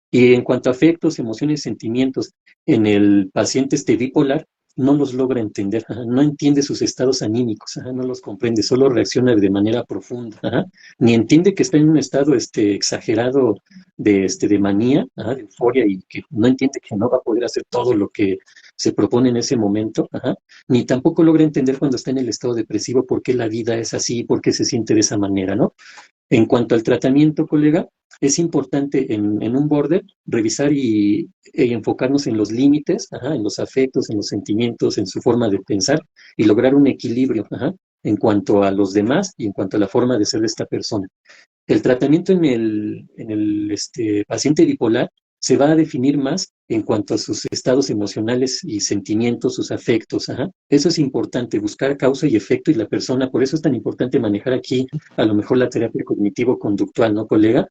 Y en cuanto a afectos, emociones, sentimientos, en el paciente bipolar, no los logra entender, ajá, no entiende sus estados anímicos, ajá, no los comprende, solo reacciona de manera profunda, ajá, ni entiende que está en un estado exagerado de manía, ajá, de euforia y que no entiende que no va a poder hacer todo lo que se propone en ese momento, ajá, ni tampoco logra entender cuando está en el estado depresivo por qué la vida es así, por qué se siente de esa manera, ¿no? En cuanto al tratamiento, colega, es importante en un border revisar enfocarnos en los límites, ajá, en los afectos, en los sentimientos, en su forma de pensar y lograr un equilibrio, ajá, en cuanto a los demás y en cuanto a la forma de ser de esta persona. El tratamiento en el paciente bipolar se va a definir más en cuanto a sus estados emocionales y sentimientos, sus afectos. Ajá. Eso es importante, buscar causa y efecto y la persona. Por eso es tan importante manejar aquí a lo mejor la terapia cognitivo-conductual, ¿no, colega?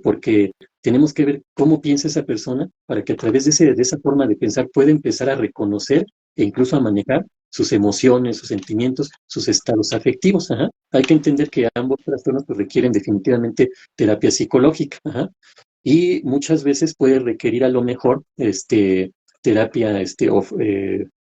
Porque tenemos que ver cómo piensa esa persona para que a través de esa forma de pensar pueda empezar a reconocer e incluso a manejar sus emociones, sus sentimientos, sus estados afectivos. Ajá. Hay que entender que ambos trastornos pues, requieren definitivamente terapia psicológica. Ajá. Y muchas veces puede requerir a lo mejor terapia o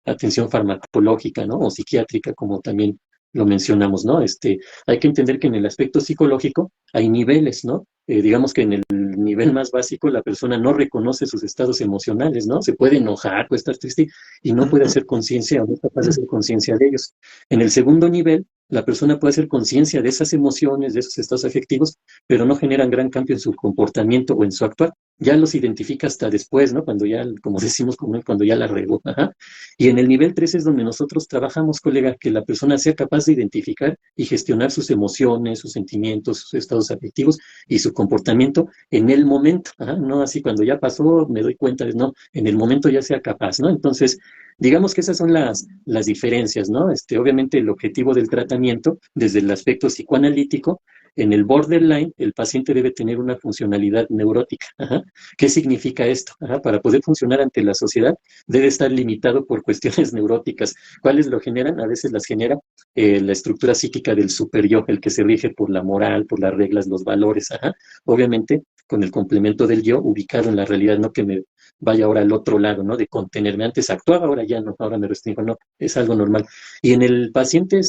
atención farmacológica, ¿no? O psiquiátrica, como también lo mencionamos, ¿no? Hay que entender que en el aspecto psicológico hay niveles, ¿no? Digamos que en el nivel más básico la persona no reconoce sus estados emocionales, ¿no? Se puede enojar, puede estar triste y no puede hacer conciencia o no es capaz de hacer conciencia de ellos. En el segundo nivel, la persona puede hacer conciencia de esas emociones, de esos estados afectivos, pero no generan gran cambio en su comportamiento o en su actuar. Ya los identifica hasta después, ¿no? Cuando ya, como decimos, cuando ya la regó. Ajá. Y en el nivel 3 es donde nosotros trabajamos, colega, que la persona sea capaz de identificar y gestionar sus emociones, sus sentimientos, sus estados afectivos y su comportamiento en el momento. Ajá. No así cuando ya pasó, me doy cuenta, no, en el momento ya sea capaz, ¿no? Entonces, digamos que esas son las diferencias, ¿no? Obviamente el objetivo del tratamiento desde el aspecto psicoanalítico, en el borderline, el paciente debe tener una funcionalidad neurótica. Ajá. ¿Qué significa esto? Ajá. Para poder funcionar ante la sociedad, debe estar limitado por cuestiones neuróticas. ¿Cuáles lo generan? A veces las genera la estructura psíquica del superyo, el que se rige por la moral, por las reglas, los valores. Ajá. Obviamente, con el complemento del yo ubicado en la realidad, no que me vaya ahora al otro lado, ¿no? De contenerme. Antes actuaba, ahora ya no, ahora me restringo, no, es algo normal. Y en el paciente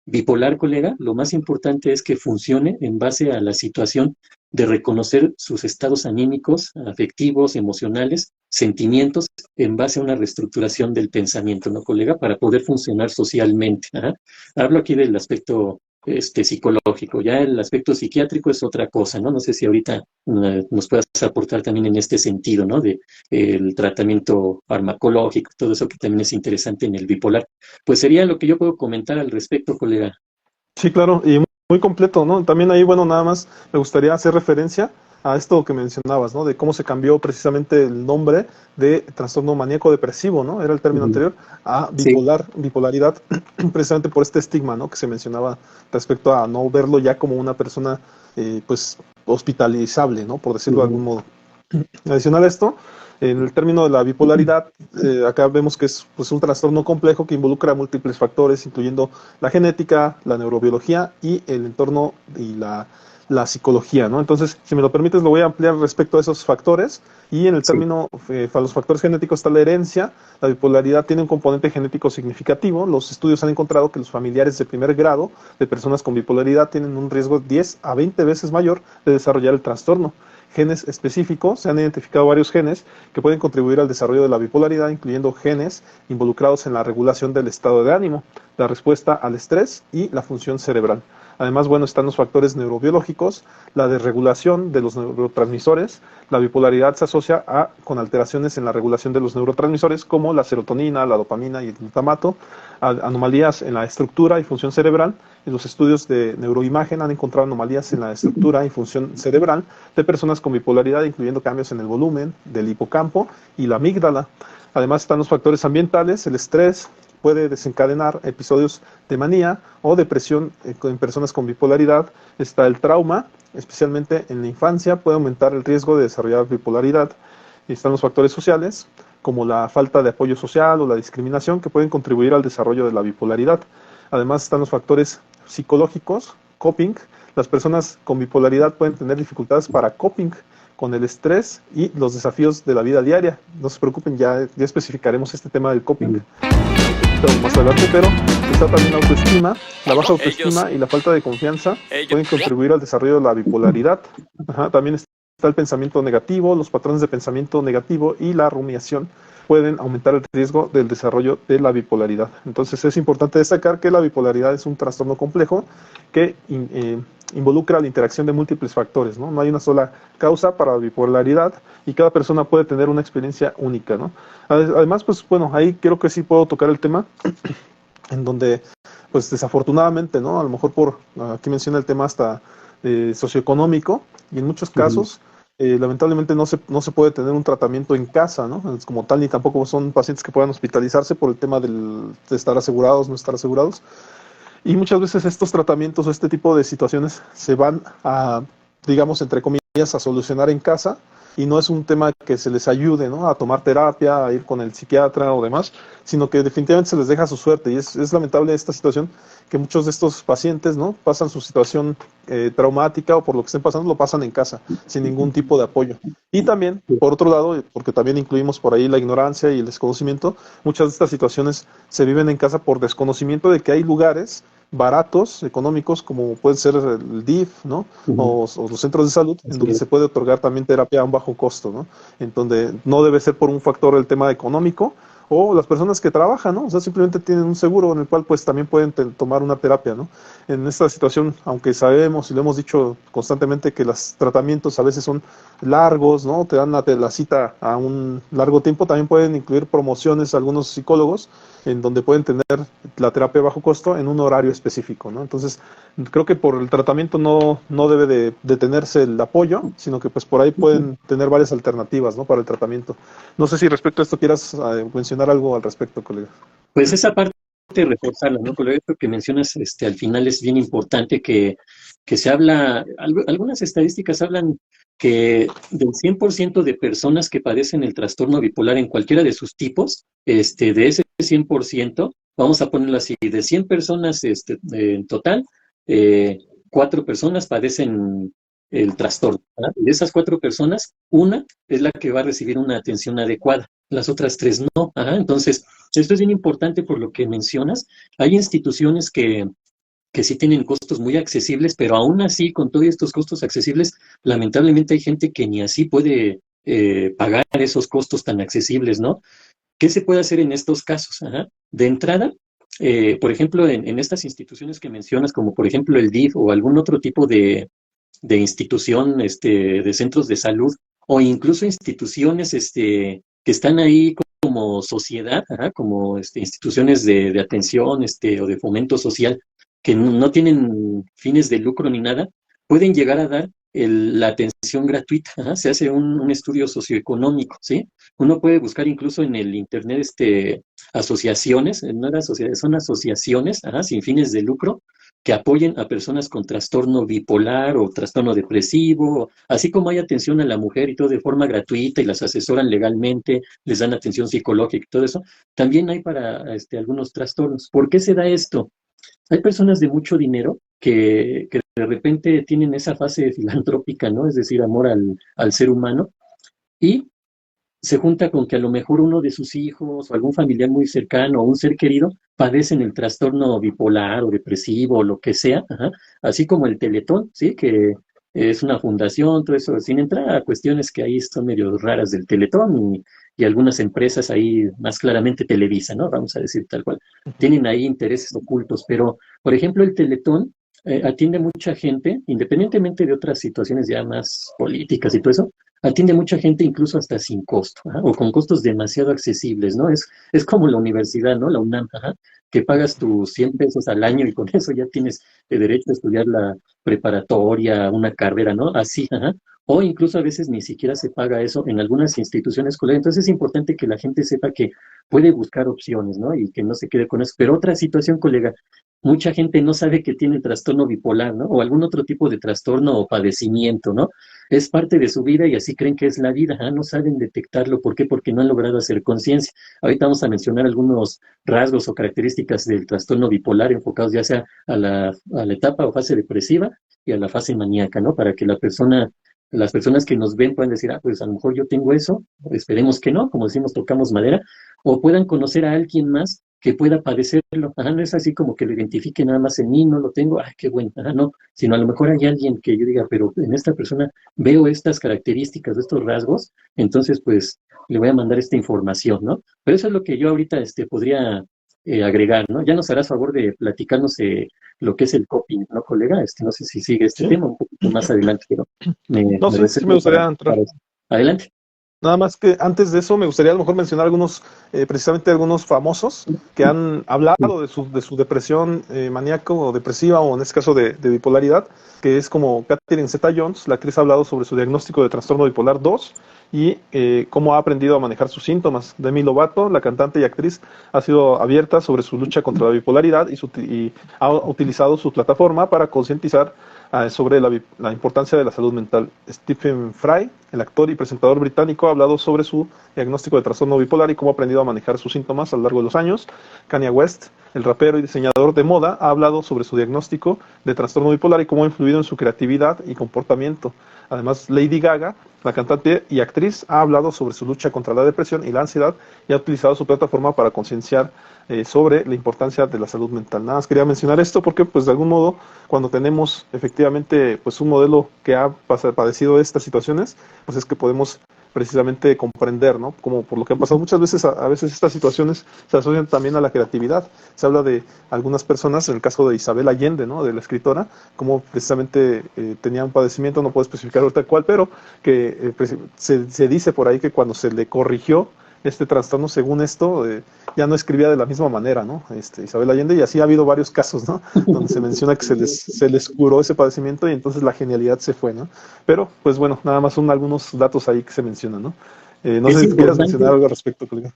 bipolar, colega, lo más importante es que funcione en base a la situación de reconocer sus estados anímicos, afectivos, emocionales, sentimientos, en base a una reestructuración del pensamiento, ¿no, colega? Para poder funcionar socialmente. Ajá. Hablo aquí del aspecto psicológico, ya el aspecto psiquiátrico es otra cosa, ¿no? No sé si ahorita nos puedas aportar también en este sentido, ¿no? De el tratamiento farmacológico, todo eso que también es interesante en el bipolar. Pues sería lo que yo puedo comentar al respecto, colega. Sí, claro, y muy completo, ¿no? También ahí, bueno, nada más me gustaría hacer referencia a esto que mencionabas, ¿no? De cómo se cambió precisamente el nombre de trastorno maníaco depresivo, ¿no? Era el término Ujú. anterior, a Sí. bipolaridad, precisamente por este estigma, ¿no? Que se mencionaba respecto a no verlo ya como una persona, pues, hospitalizable, ¿no? Por decirlo de Ujú. algún modo. Adicional a esto, en el término de la bipolaridad, acá vemos que es pues, un trastorno complejo que involucra múltiples factores, incluyendo la genética, la neurobiología y el entorno y la psicología, ¿no? Entonces, si me lo permites, lo voy a ampliar respecto a esos factores. Y en el Sí. término, para los factores genéticos está la herencia. La bipolaridad tiene un componente genético significativo. Los estudios han encontrado que los familiares de primer grado de personas con bipolaridad tienen un riesgo 10 a 20 veces mayor de desarrollar el trastorno. Genes específicos, se han identificado varios genes que pueden contribuir al desarrollo de la bipolaridad, incluyendo genes involucrados en la regulación del estado de ánimo, la respuesta al estrés y la función cerebral. Además, bueno, están los factores neurobiológicos, la desregulación de los neurotransmisores. La bipolaridad se asocia con alteraciones en la regulación de los neurotransmisores como la serotonina, la dopamina y el glutamato, anomalías en la estructura y función cerebral. En los estudios de neuroimagen han encontrado anomalías en la estructura y función cerebral de personas con bipolaridad, incluyendo cambios en el volumen del hipocampo y la amígdala. Además están los factores ambientales, el estrés puede desencadenar episodios de manía o depresión en personas con bipolaridad. Está el trauma, especialmente en la infancia, puede aumentar el riesgo de desarrollar bipolaridad. Y están los factores sociales, como la falta de apoyo social o la discriminación, que pueden contribuir al desarrollo de la bipolaridad. Además están los factores psicológicos, coping. Las personas con bipolaridad pueden tener dificultades para coping con el estrés y los desafíos de la vida diaria. No se preocupen, ya especificaremos este tema del coping Ujú. un poquito más adelante, pero está también la autoestima. La baja Ellos, autoestima y la falta de confianza ellos, pueden contribuir al desarrollo de la bipolaridad. Ajá, también está el pensamiento negativo, los patrones de pensamiento negativo y la rumiación pueden aumentar el riesgo del desarrollo de la bipolaridad. Entonces es importante destacar que la bipolaridad es un trastorno complejo que involucra la interacción de múltiples factores, ¿no? No hay una sola causa para la bipolaridad y cada persona puede tener una experiencia única, ¿no? Además, pues bueno, ahí creo que sí puedo tocar el tema en donde, pues desafortunadamente, ¿no? A lo mejor aquí menciona el tema hasta socioeconómico y en muchos Ujú. casos lamentablemente no se puede tener un tratamiento en casa, ¿no? Es como tal, ni tampoco son pacientes que puedan hospitalizarse por el tema de estar asegurados, no estar asegurados. Y muchas veces estos tratamientos o este tipo de situaciones se van a, digamos, entre comillas, a solucionar en casa, y no es un tema que se les ayude, ¿no? A tomar terapia, a ir con el psiquiatra o demás, sino que definitivamente se les deja a su suerte. Y es lamentable esta situación que muchos de estos pacientes, ¿no? Pasan su situación traumática o por lo que estén pasando, lo pasan en casa, sin ningún tipo de apoyo. Y también, por otro lado, porque también incluimos por ahí la ignorancia y el desconocimiento, muchas de estas situaciones se viven en casa por desconocimiento de que hay lugares baratos, económicos, como puede ser el DIF, ¿no? O los centros de salud, en donde se puede otorgar también terapia a un bajo costo, ¿no? En donde no debe ser por un factor el tema económico, o las personas que trabajan, ¿no? O sea, simplemente tienen un seguro en el cual pues también pueden tomar una terapia, ¿no? En esta situación, aunque sabemos y lo hemos dicho constantemente que los tratamientos a veces son largos, ¿no? Te dan la cita a un largo tiempo, también pueden incluir promociones algunos psicólogos en donde pueden tener la terapia a bajo costo en un horario específico, ¿no? Entonces, creo que por el tratamiento no debe de detenerse el apoyo, sino que pues por ahí pueden tener varias alternativas, ¿no? Para el tratamiento. No sé si respecto a esto quieras mencionar algo al respecto, colega. Pues esa parte de reforzarla, ¿no? Con lo que mencionas al final es bien importante que se habla, algunas estadísticas hablan que del 100% de personas que padecen el trastorno bipolar en cualquiera de sus tipos, de ese 100%, vamos a ponerlo así, de 100 personas en total, 4 personas padecen el trastorno, ¿verdad? Y de esas 4 personas, una es la que va a recibir una atención adecuada, las otras 3 no. Ajá. Entonces, esto es bien importante por lo que mencionas. Hay instituciones que sí tienen costos muy accesibles, pero aún así, con todos estos costos accesibles, lamentablemente hay gente que ni así puede pagar esos costos tan accesibles, ¿no? ¿Qué se puede hacer en estos casos? Ajá. De entrada, por ejemplo, en estas instituciones que mencionas, como por ejemplo el DIF o algún otro tipo de institución, de centros de salud, o incluso instituciones que están ahí como sociedad, ajá, como instituciones de atención o de fomento social, que no tienen fines de lucro ni nada, pueden llegar a dar la atención gratuita. Ajá. Se hace un estudio socioeconómico, ¿sí? Uno puede buscar incluso en el internet asociaciones, no eran sociedades, son asociaciones, ajá, sin fines de lucro, que apoyen a personas con trastorno bipolar o trastorno depresivo, así como hay atención a la mujer y todo de forma gratuita y las asesoran legalmente, les dan atención psicológica y todo eso, también hay para algunos trastornos. ¿Por qué se da esto? Hay personas de mucho dinero que de repente tienen esa fase filantrópica, ¿no? Es decir, amor al ser humano, y se junta con que a lo mejor uno de sus hijos o algún familiar muy cercano o un ser querido padecen el trastorno bipolar o depresivo o lo que sea, ajá, así como el Teletón, ¿sí? Que es una fundación, todo eso, sin entrar a cuestiones que ahí son medio raras del Teletón y algunas empresas ahí, más claramente Televisa, ¿no? Vamos a decir tal cual, tienen ahí intereses ocultos, pero, por ejemplo, el Teletón atiende mucha gente, independientemente de otras situaciones ya más políticas y todo eso, atiende mucha gente incluso hasta sin costo, ¿ah? O con costos demasiado accesibles, ¿no? Es como la universidad, ¿no? La UNAM, ajá, que pagas tus 100 pesos al año y con eso ya tienes derecho a estudiar la preparatoria, una carrera, ¿no? Así, ajá. O incluso a veces ni siquiera se paga eso en algunas instituciones escolares. Entonces es importante que la gente sepa que puede buscar opciones, ¿no? Y que no se quede con eso. Pero otra situación, colega, mucha gente no sabe que tiene trastorno bipolar, ¿no? O algún otro tipo de trastorno o padecimiento, ¿no? Es parte de su vida y así creen que es la vida. ¿Ah? No saben detectarlo. ¿Por qué? Porque no han logrado hacer conciencia. Ahorita vamos a mencionar algunos rasgos o características del trastorno bipolar enfocados ya sea a la etapa o fase depresiva y a la fase maníaca, ¿no? Para que las personas que nos ven puedan decir, ah, pues a lo mejor yo tengo eso, esperemos que no, como decimos, tocamos madera, o puedan conocer a alguien más que pueda padecerlo. Ajá, no es así como que lo identifique nada más en mí, no lo tengo, ah, qué bueno, ajá, no, sino a lo mejor hay alguien que yo diga, pero en esta persona veo estas características, estos rasgos, entonces pues le voy a mandar esta información, ¿no? Pero eso es lo que yo ahorita podría agregar, ¿no? Ya nos harás favor de platicarnos lo que es el coping, ¿no, colega? No sé si sigue este Sí. tema un poquito más adelante, pero No, sí, sí me gustaría entrar. Adelante. Nada más que antes de eso me gustaría a lo mejor mencionar algunos, precisamente algunos famosos que han hablado de su depresión maníaco o depresiva o en este caso de bipolaridad, que es como Catherine Zeta-Jones, la actriz ha hablado sobre su diagnóstico de trastorno bipolar 2 y cómo ha aprendido a manejar sus síntomas. Demi Lovato, la cantante y actriz, ha sido abierta sobre su lucha contra la bipolaridad y ha utilizado su plataforma para concientizar sobre la importancia de la salud mental. Stephen Fry, el actor y presentador británico, ha hablado sobre su diagnóstico de trastorno bipolar y cómo ha aprendido a manejar sus síntomas a lo largo de los años. Kanye West, el rapero y diseñador de moda, ha hablado sobre su diagnóstico de trastorno bipolar y cómo ha influido en su creatividad y comportamiento. Además, Lady Gaga, la cantante y actriz, ha hablado sobre su lucha contra la depresión y la ansiedad y ha utilizado su plataforma para concienciar sobre la importancia de la salud mental. Nada más quería mencionar esto porque, pues, de algún modo, cuando tenemos efectivamente pues un modelo que ha padecido estas situaciones, pues es que podemos precisamente comprender, ¿no? Como por lo que han pasado muchas veces, a veces estas situaciones se asocian también a la creatividad. Se habla de algunas personas, en el caso de Isabel Allende, ¿no? De la escritora, como precisamente tenía un padecimiento, no puedo especificar ahorita cuál, pero que se dice por ahí que cuando se le corrigió este trastorno, según esto, ya no escribía de la misma manera, ¿no? Isabel Allende, y así ha habido varios casos, ¿no? Donde se menciona que se les curó ese padecimiento y entonces la genialidad se fue, ¿no? Pero, pues bueno, nada más son algunos datos ahí que se mencionan, ¿no? No Es sé si tú quieras importante. mencionar algo al respecto, colega.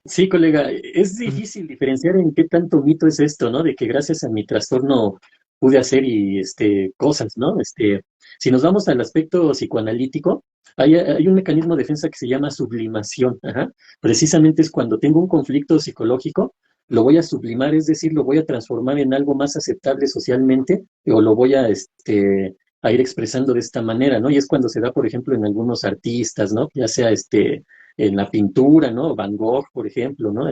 Sí, colega, es difícil diferenciar en qué tanto mito es esto, ¿no? De que gracias a mi trastorno pude hacer cosas, ¿no? Si nos vamos al aspecto psicoanalítico, hay un mecanismo de defensa que se llama sublimación, ajá. Precisamente es cuando tengo un conflicto psicológico, lo voy a sublimar, es decir, lo voy a transformar en algo más aceptable socialmente o lo voy a ir expresando de esta manera, ¿no? Y es cuando se da, por ejemplo, en algunos artistas, ¿no? Ya sea en la pintura, ¿no? Van Gogh, por ejemplo, ¿no?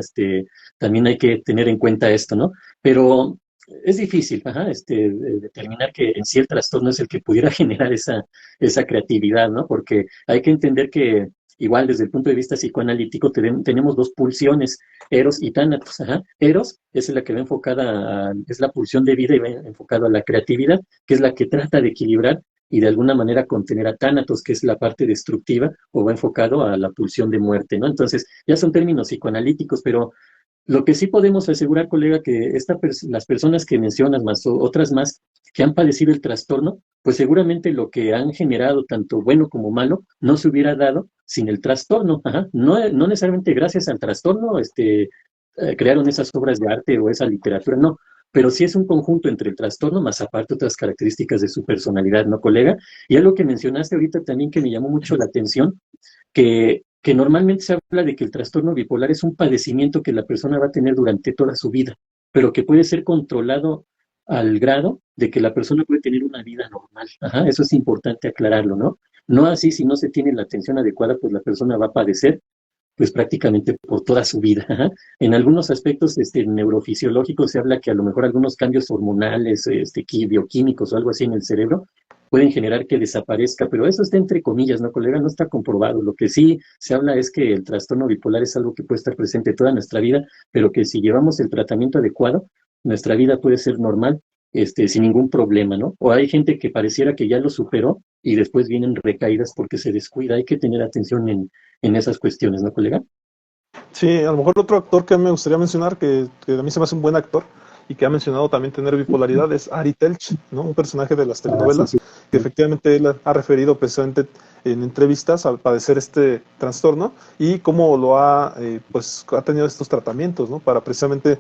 También hay que tener en cuenta esto, ¿no? Pero es difícil, ajá, determinar que en sí el trastorno es el que pudiera generar esa creatividad, ¿no? Porque hay que entender que igual desde el punto de vista psicoanalítico tenemos dos pulsiones, Eros y Tánatos, ajá. Eros es la que va enfocada, es la pulsión de vida y va enfocada a la creatividad, que es la que trata de equilibrar y de alguna manera contener a Tánatos, que es la parte destructiva, o va enfocado a la pulsión de muerte, ¿no? Entonces, ya son términos psicoanalíticos, pero lo que sí podemos asegurar, colega, que las personas que mencionas, más o otras más, que han padecido el trastorno, pues seguramente lo que han generado, tanto bueno como malo, no se hubiera dado sin el trastorno. Ajá. No, no necesariamente gracias al trastorno, crearon esas obras de arte o esa literatura, no. Pero sí es un conjunto entre el trastorno más aparte otras características de su personalidad, ¿no, colega? Y algo que mencionaste ahorita también que me llamó mucho la atención, que normalmente se habla de que el trastorno bipolar es un padecimiento que la persona va a tener durante toda su vida, pero que puede ser controlado al grado de que la persona puede tener una vida normal. Ajá, eso es importante aclararlo, ¿no? No así, si no se tiene la atención adecuada, pues la persona va a padecer pues prácticamente por toda su vida. Ajá. En algunos aspectos neurofisiológicos se habla que a lo mejor algunos cambios hormonales, bioquímicos o algo así en el cerebro pueden generar que desaparezca, pero eso está entre comillas, ¿no, colega? No está comprobado. Lo que sí se habla es que el trastorno bipolar es algo que puede estar presente toda nuestra vida, pero que si llevamos el tratamiento adecuado, nuestra vida puede ser normal, sin ningún problema, ¿no? O hay gente que pareciera que ya lo superó y después vienen recaídas porque se descuida. Hay que tener atención en esas cuestiones, ¿no, colega? Sí, a lo mejor otro actor que me gustaría mencionar, que a mí se me hace un buen actor y que ha mencionado también tener bipolaridad, es Ari Telch, ¿no? Un personaje de las Sí, telenovelas, sí. que efectivamente él ha referido precisamente en entrevistas al padecer este trastorno y cómo lo pues ha tenido estos tratamientos, ¿no? Para precisamente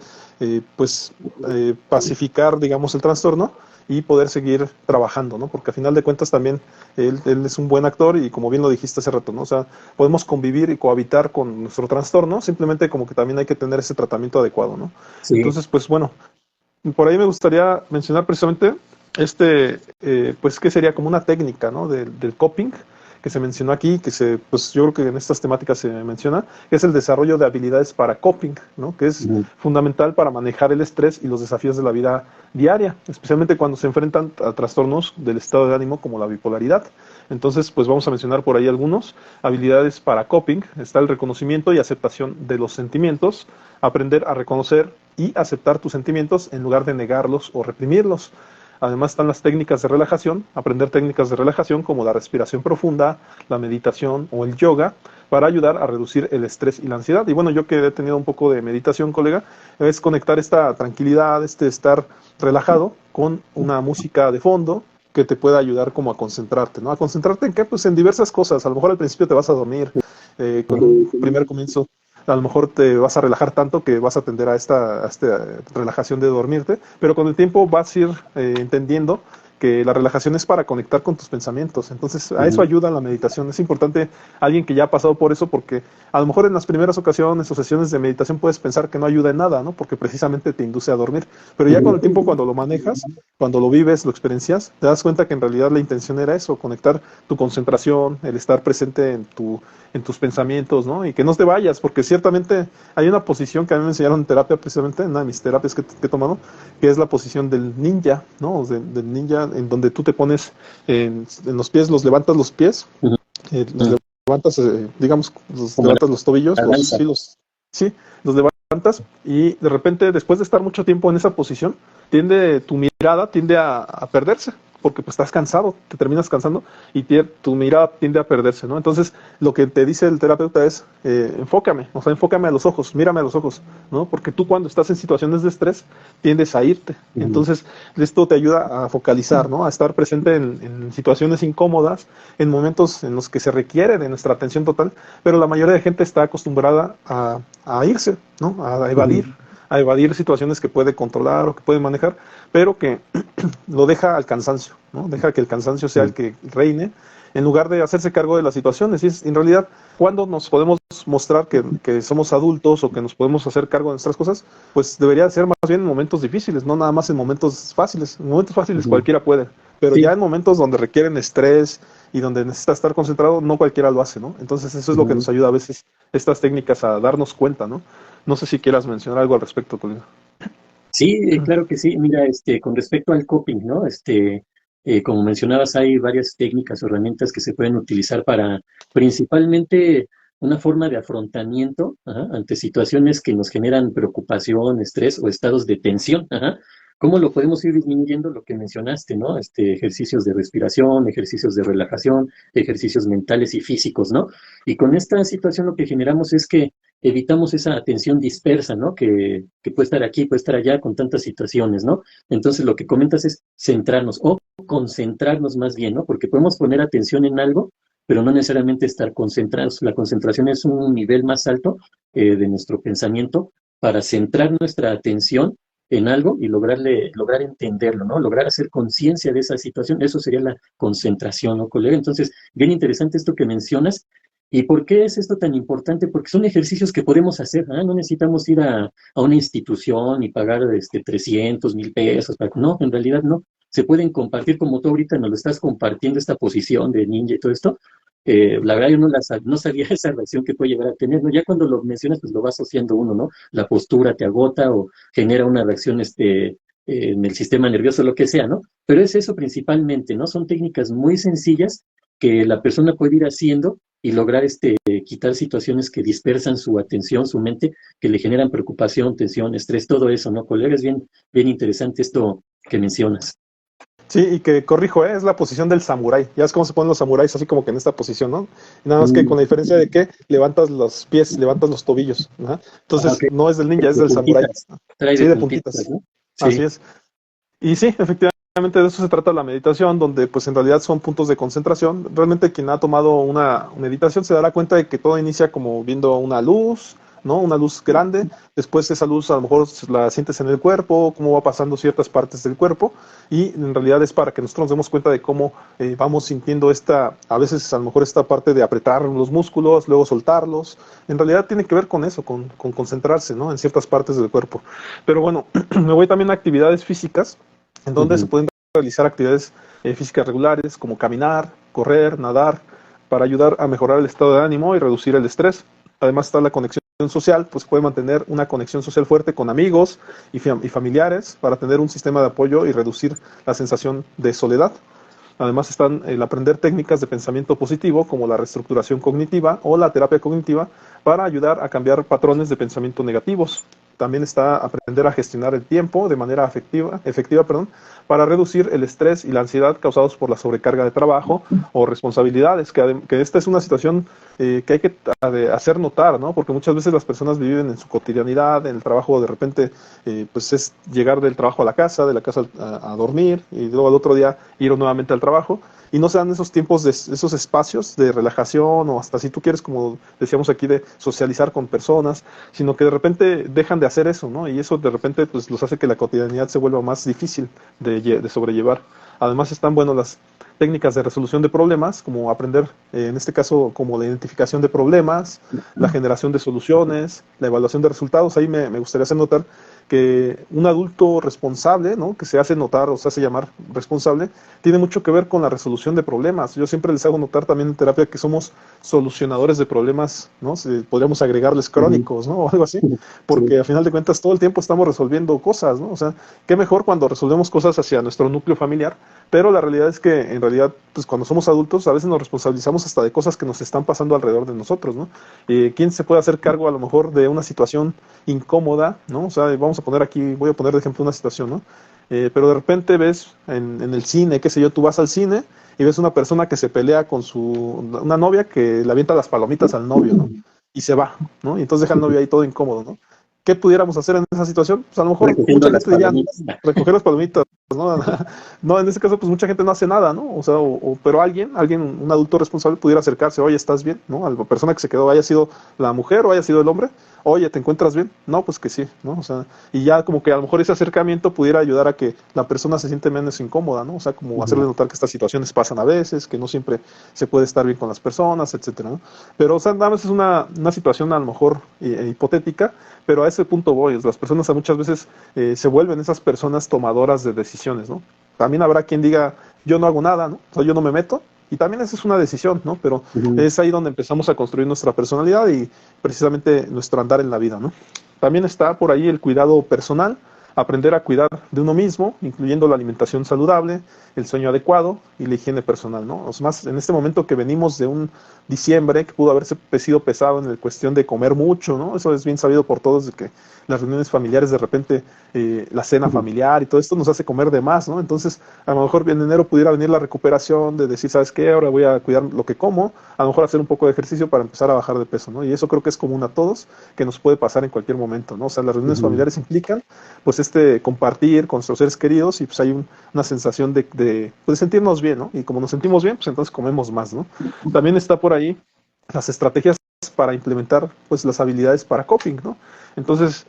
pacificar, digamos, el trastorno y poder seguir trabajando, ¿no? Porque a final de cuentas también él es un buen actor y como bien lo dijiste hace rato, ¿no? O sea, podemos convivir y cohabitar con nuestro trastorno, simplemente como que también hay que tener ese tratamiento adecuado, ¿no? Sí. Entonces, pues bueno, por ahí me gustaría mencionar precisamente pues que sería como una técnica, ¿no? Del coping que se mencionó aquí, pues yo creo que en estas temáticas se menciona, que es el desarrollo de habilidades para coping, ¿no? Que es Ujú. fundamental para manejar el estrés y los desafíos de la vida diaria, especialmente cuando se enfrentan a trastornos del estado de ánimo como la bipolaridad. Entonces, pues vamos a mencionar por ahí algunos. Habilidades para coping, está el reconocimiento y aceptación de los sentimientos, aprender a reconocer y aceptar tus sentimientos en lugar de negarlos o reprimirlos. Además están las técnicas de relajación, aprender técnicas de relajación como la respiración profunda, la meditación o el yoga para ayudar a reducir el estrés y la ansiedad. Y bueno, yo que he tenido un poco de meditación, colega, es conectar esta tranquilidad, estar relajado con una música de fondo que te pueda ayudar como a concentrarte, ¿no? ¿A concentrarte en qué? Pues en diversas cosas. A lo mejor al principio te vas a dormir, con un primer comienzo a lo mejor te vas a relajar tanto que vas a tender a esta relajación de dormirte, pero con el tiempo vas a ir entendiendo que la relajación es para conectar con tus pensamientos. Entonces, a eso ayuda la meditación. Es importante alguien que ya ha pasado por eso, porque a lo mejor en las primeras ocasiones o sesiones de meditación puedes pensar que no ayuda en nada, ¿no? Porque precisamente te induce a dormir. Pero ya con el tiempo, cuando lo manejas, cuando lo vives, lo experiencias, te das cuenta que en realidad la intención era eso, conectar tu concentración, el estar presente en tus pensamientos, ¿no? Y que no te vayas, porque ciertamente hay una posición que a mí me enseñaron en terapia, precisamente en una de mis terapias que he tomado, que es la posición del ninja, ¿no? Del ninja, en donde tú te pones en los pies, los levantas los pies, los levantas, digamos, los Como levantas los tobillos, la danza. sí, los levantas y de repente, después de estar mucho tiempo en esa posición, tu mirada tiende a perderse, porque pues estás cansado, te terminas cansando y tu mirada tiende a perderse, ¿no? Entonces, lo que te dice el terapeuta es, enfócame, o sea, enfócame a los ojos, mírame a los ojos, ¿no? Porque tú, cuando estás en situaciones de estrés, tiendes a irte. Entonces, esto te ayuda a focalizar, ¿no? A estar presente en situaciones incómodas, en momentos en los que se requiere de nuestra atención total, pero la mayoría de gente está acostumbrada a irse, ¿no? A evadir situaciones que puede controlar o que puede manejar, pero que lo deja al cansancio, ¿no? Deja que el cansancio sea el que reine, en lugar de hacerse cargo de las situaciones. Y en realidad, cuando nos podemos mostrar que somos adultos o que nos podemos hacer cargo de nuestras cosas, pues debería ser más bien en momentos difíciles, no nada más en momentos fáciles. En momentos fáciles cualquiera puede, pero ya Sí, en momentos donde requieren estrés y donde necesita estar concentrado, no cualquiera lo hace, ¿no? Entonces eso es lo que nos ayuda a veces, estas técnicas, a darnos cuenta, ¿no? No sé si quieras mencionar algo al respecto, Colina. sí, claro que sí. Mira, con respecto al coping, ¿no? Como mencionabas, hay varias técnicas o herramientas que se pueden utilizar para principalmente una forma de afrontamiento, ajá, ante situaciones que nos generan preocupación, estrés o estados de tensión. Ajá. ¿Cómo lo podemos ir disminuyendo? Lo que mencionaste, ¿no? Ejercicios de respiración, ejercicios de relajación, ejercicios mentales y físicos, ¿no? Y con esta situación lo que generamos es que evitamos esa atención dispersa, ¿no? Que puede estar aquí, puede estar allá con tantas situaciones, ¿no? Entonces lo que comentas es centrarnos o concentrarnos más bien, ¿no? Porque podemos poner atención en algo, pero no necesariamente estar concentrados. La concentración es un nivel más alto de nuestro pensamiento para centrar nuestra atención en algo y lograr entenderlo, ¿no? Lograr hacer conciencia de esa situación. Eso sería la concentración, ¿no, colega? Entonces, bien interesante esto que mencionas. ¿Y por qué es esto tan importante? Porque son ejercicios que podemos hacer, ¿ah? No necesitamos ir a una institución y pagar 300, 1000 pesos. No, en realidad no. Se pueden compartir, como tú ahorita nos lo estás compartiendo, esta posición de ninja y todo esto. La verdad yo no sabía esa reacción que puede llegar a tener, ¿no? Ya cuando lo mencionas, pues lo va asociando uno, ¿no? La postura te agota o genera una reacción en el sistema nervioso, lo que sea, ¿no? Pero es eso principalmente, ¿no? Son técnicas muy sencillas que la persona puede ir haciendo y lograr quitar situaciones que dispersan su atención, su mente, que le generan preocupación, tensión, estrés, todo eso, ¿no, colega? Es bien, bien interesante esto que mencionas. Sí, y que corrijo, es la posición del samurái. Ya es como se ponen los samuráis, así como que en esta posición, ¿no? Y nada más que con la diferencia de que levantas los pies, levantas los tobillos, ¿no? Ah, Entonces, ok. no es del ninja, es De del samurái. puntitas. Trae Sí, de de puntitas, puntitas. ¿no? Así Sí. es. Y sí, efectivamente de eso se trata la meditación, donde pues en realidad son puntos de concentración. Realmente quien ha tomado una meditación se dará cuenta de que todo inicia como viendo una luz, ¿no? Una luz grande. Después esa luz a lo mejor la sientes en el cuerpo, cómo va pasando ciertas partes del cuerpo. Y en realidad es para que nosotros nos demos cuenta de cómo vamos sintiendo a veces a lo mejor esta parte de apretar los músculos, luego soltarlos. En realidad tiene que ver con eso, con concentrarse, ¿no? En ciertas partes del cuerpo. Pero bueno, me voy también a actividades físicas en donde se Ujú. pueden realizar actividades físicas regulares como caminar, correr, nadar, para ayudar a mejorar el estado de ánimo y reducir el estrés. Además está la conexión social, pues puede mantener una conexión social fuerte con amigos y familiares para tener un sistema de apoyo y reducir la sensación de soledad. Además están el aprender técnicas de pensamiento positivo como la reestructuración cognitiva o la terapia cognitiva para ayudar a cambiar patrones de pensamiento negativos. También está aprender a gestionar el tiempo de manera efectiva, para reducir el estrés y la ansiedad causados por la sobrecarga de trabajo o responsabilidades, que esta es una situación que hay que hacer notar, ¿no? Porque muchas veces las personas viven en su cotidianidad, en el trabajo de repente, pues es llegar del trabajo a la casa, de la casa a dormir y luego al otro día ir nuevamente al trabajo y no se dan esos tiempos, esos espacios de relajación o hasta si tú quieres, como decíamos aquí, de socializar con personas, sino que de repente dejan de hacer eso, ¿no? Y eso de repente pues los hace que la cotidianidad se vuelva más difícil de sobrellevar. Además están, bueno, las técnicas de resolución de problemas, como aprender, en este caso, como la identificación de problemas, la generación de soluciones, la evaluación de resultados. Ahí me gustaría hacer notar que un adulto responsable, ¿no? Que se hace notar o se hace llamar responsable, tiene mucho que ver con la resolución de problemas. Yo siempre les hago notar también en terapia que somos solucionadores de problemas, ¿no? Podríamos agregarles crónicos, ¿no? O algo así, porque a final de cuentas todo el tiempo estamos resolviendo cosas, ¿no? O sea, qué mejor cuando resolvemos cosas hacia nuestro núcleo familiar, pero la realidad es que en realidad, pues cuando somos adultos, a veces nos responsabilizamos hasta de cosas que nos están pasando alrededor de nosotros, ¿no? ¿Quién se puede hacer cargo a lo mejor de una situación incómoda, ¿no? O sea, vamos a poner aquí, voy a poner de ejemplo una situación, ¿no? Pero de repente ves en el cine, qué sé yo, tú vas al cine y ves una persona que se pelea con una novia que le avienta las palomitas al novio, ¿no? Y se va, ¿no? Y entonces deja al novio ahí todo incómodo, ¿no? ¿Qué pudiéramos hacer en esa situación? Pues a lo mejor Recogiendo mucha las gente diría, palomitas. recoger las palomitas, ¿no? No, en este caso, pues mucha gente no hace nada, ¿no? O sea, pero alguien, un adulto responsable pudiera acercarse, oye, ¿estás bien? ¿No? A la persona que se quedó, haya sido la mujer o haya sido el hombre, oye, ¿te encuentras bien? No, pues que sí, ¿no? O sea, y ya como que a lo mejor ese acercamiento pudiera ayudar a que la persona se siente menos incómoda, ¿no? O sea, como hacerle notar que estas situaciones pasan a veces, que no siempre se puede estar bien con las personas, etcétera, ¿no? Pero, o sea, nada más es una situación a lo mejor hipotética, pero a ese punto voy. Las personas muchas veces se vuelven esas personas tomadoras de decisiones, ¿no? También habrá quien diga, yo no hago nada, ¿no? O sea, yo no me meto, y también esa es una decisión, ¿no? Pero es ahí donde empezamos a construir nuestra personalidad y precisamente nuestro andar en la vida, ¿no? También está por ahí el cuidado personal, aprender a cuidar de uno mismo, incluyendo la alimentación saludable, el sueño adecuado y la higiene personal, ¿no? Es más, en este momento que venimos de un diciembre que pudo haberse sido pesado en la cuestión de comer mucho, ¿no? Eso es bien sabido por todos, de que las reuniones familiares de repente, la cena familiar y todo esto nos hace comer de más, ¿no? Entonces, a lo mejor en enero pudiera venir la recuperación de decir, ¿sabes qué? Ahora voy a cuidar lo que como, a lo mejor hacer un poco de ejercicio para empezar a bajar de peso, ¿no? Y eso creo que es común a todos, que nos puede pasar en cualquier momento, ¿no? O sea, las reuniones familiares implican, pues, compartir con nuestros seres queridos y pues hay una sensación pues, de sentirnos bien, ¿no? Y como nos sentimos bien, pues entonces comemos más, ¿no? También está por ahí las estrategias para implementar, pues, las habilidades para coping, ¿no? Entonces,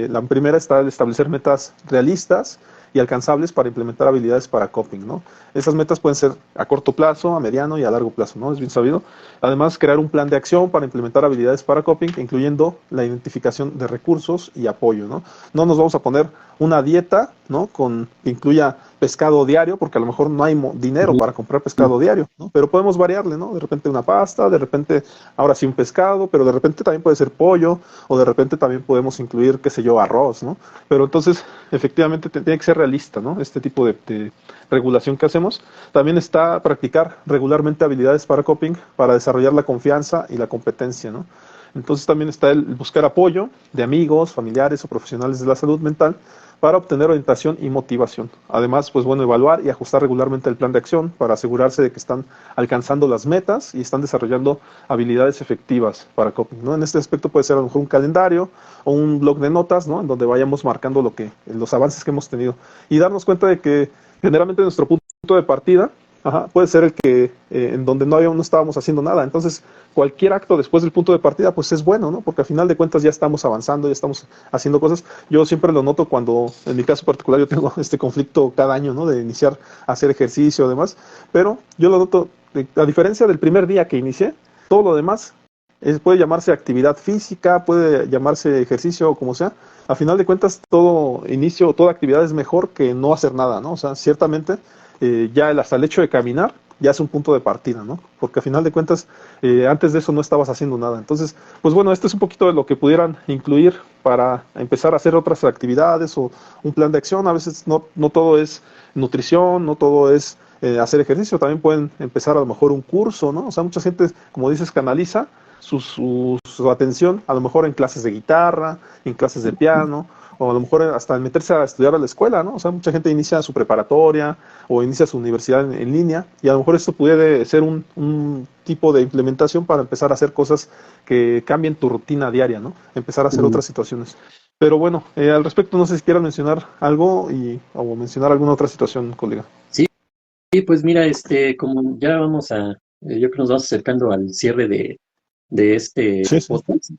la primera está el establecer metas realistas y alcanzables para implementar habilidades para coping, ¿no? Esas metas pueden ser a corto plazo, a mediano y a largo plazo, ¿no? Es bien sabido. Además, crear un plan de acción para implementar habilidades para coping, incluyendo la identificación de recursos y apoyo, ¿no? No nos vamos a poner una dieta, ¿no? Que incluya pescado diario, porque a lo mejor no hay dinero para comprar pescado diario, ¿no? Pero podemos variarle, ¿no? De repente una pasta, de repente ahora sí un pescado, pero de repente también puede ser pollo, o de repente también podemos incluir, qué sé yo, arroz, ¿no? Pero entonces, efectivamente, tiene que ser realista, ¿no? Este tipo de regulación que hacemos. También está practicar regularmente habilidades para coping, para desarrollar la confianza y la competencia, ¿no? Entonces también está el buscar apoyo de amigos, familiares o profesionales de la salud mental para obtener orientación y motivación. Además, pues bueno, evaluar y ajustar regularmente el plan de acción para asegurarse de que están alcanzando las metas y están desarrollando habilidades efectivas para coping, ¿no? En este aspecto puede ser a lo mejor un calendario o un blog de notas, ¿no? En donde vayamos marcando los avances que hemos tenido y darnos cuenta de que generalmente nuestro punto de partida, puede ser el que en donde no estábamos haciendo nada. Entonces, cualquier acto después del punto de partida, pues es bueno, ¿no? Porque al final de cuentas ya estamos avanzando, ya estamos haciendo cosas. Yo siempre lo noto cuando, en mi caso particular, yo tengo este conflicto cada año, ¿no? De iniciar a hacer ejercicio y demás. Pero yo lo noto, a diferencia del primer día que inicié, todo lo demás puede llamarse actividad física, puede llamarse ejercicio o como sea. A final de cuentas, todo inicio, toda actividad es mejor que no hacer nada, ¿no? O sea, ciertamente hasta el hecho de caminar ya es un punto de partida, ¿no? Porque a final de cuentas, antes de eso no estabas haciendo nada. Entonces, pues bueno, este es un poquito de lo que pudieran incluir para empezar a hacer otras actividades o un plan de acción. A veces no todo es nutrición, no todo es hacer ejercicio, también pueden empezar a lo mejor un curso, ¿no? O sea, mucha gente, como dices, canaliza su atención a lo mejor en clases de guitarra, en clases de piano, o a lo mejor hasta meterse a estudiar a la escuela, ¿no? O sea, mucha gente inicia su preparatoria o inicia su universidad en línea y a lo mejor esto puede ser un tipo de implementación para empezar a hacer cosas que cambien tu rutina diaria, ¿no? Empezar a hacer otras situaciones. Pero bueno, al respecto no sé si quieran mencionar algo o mencionar alguna otra situación, colega. Sí, pues mira, como ya yo creo que nos vamos acercando al cierre de Sí, este sí. podcast.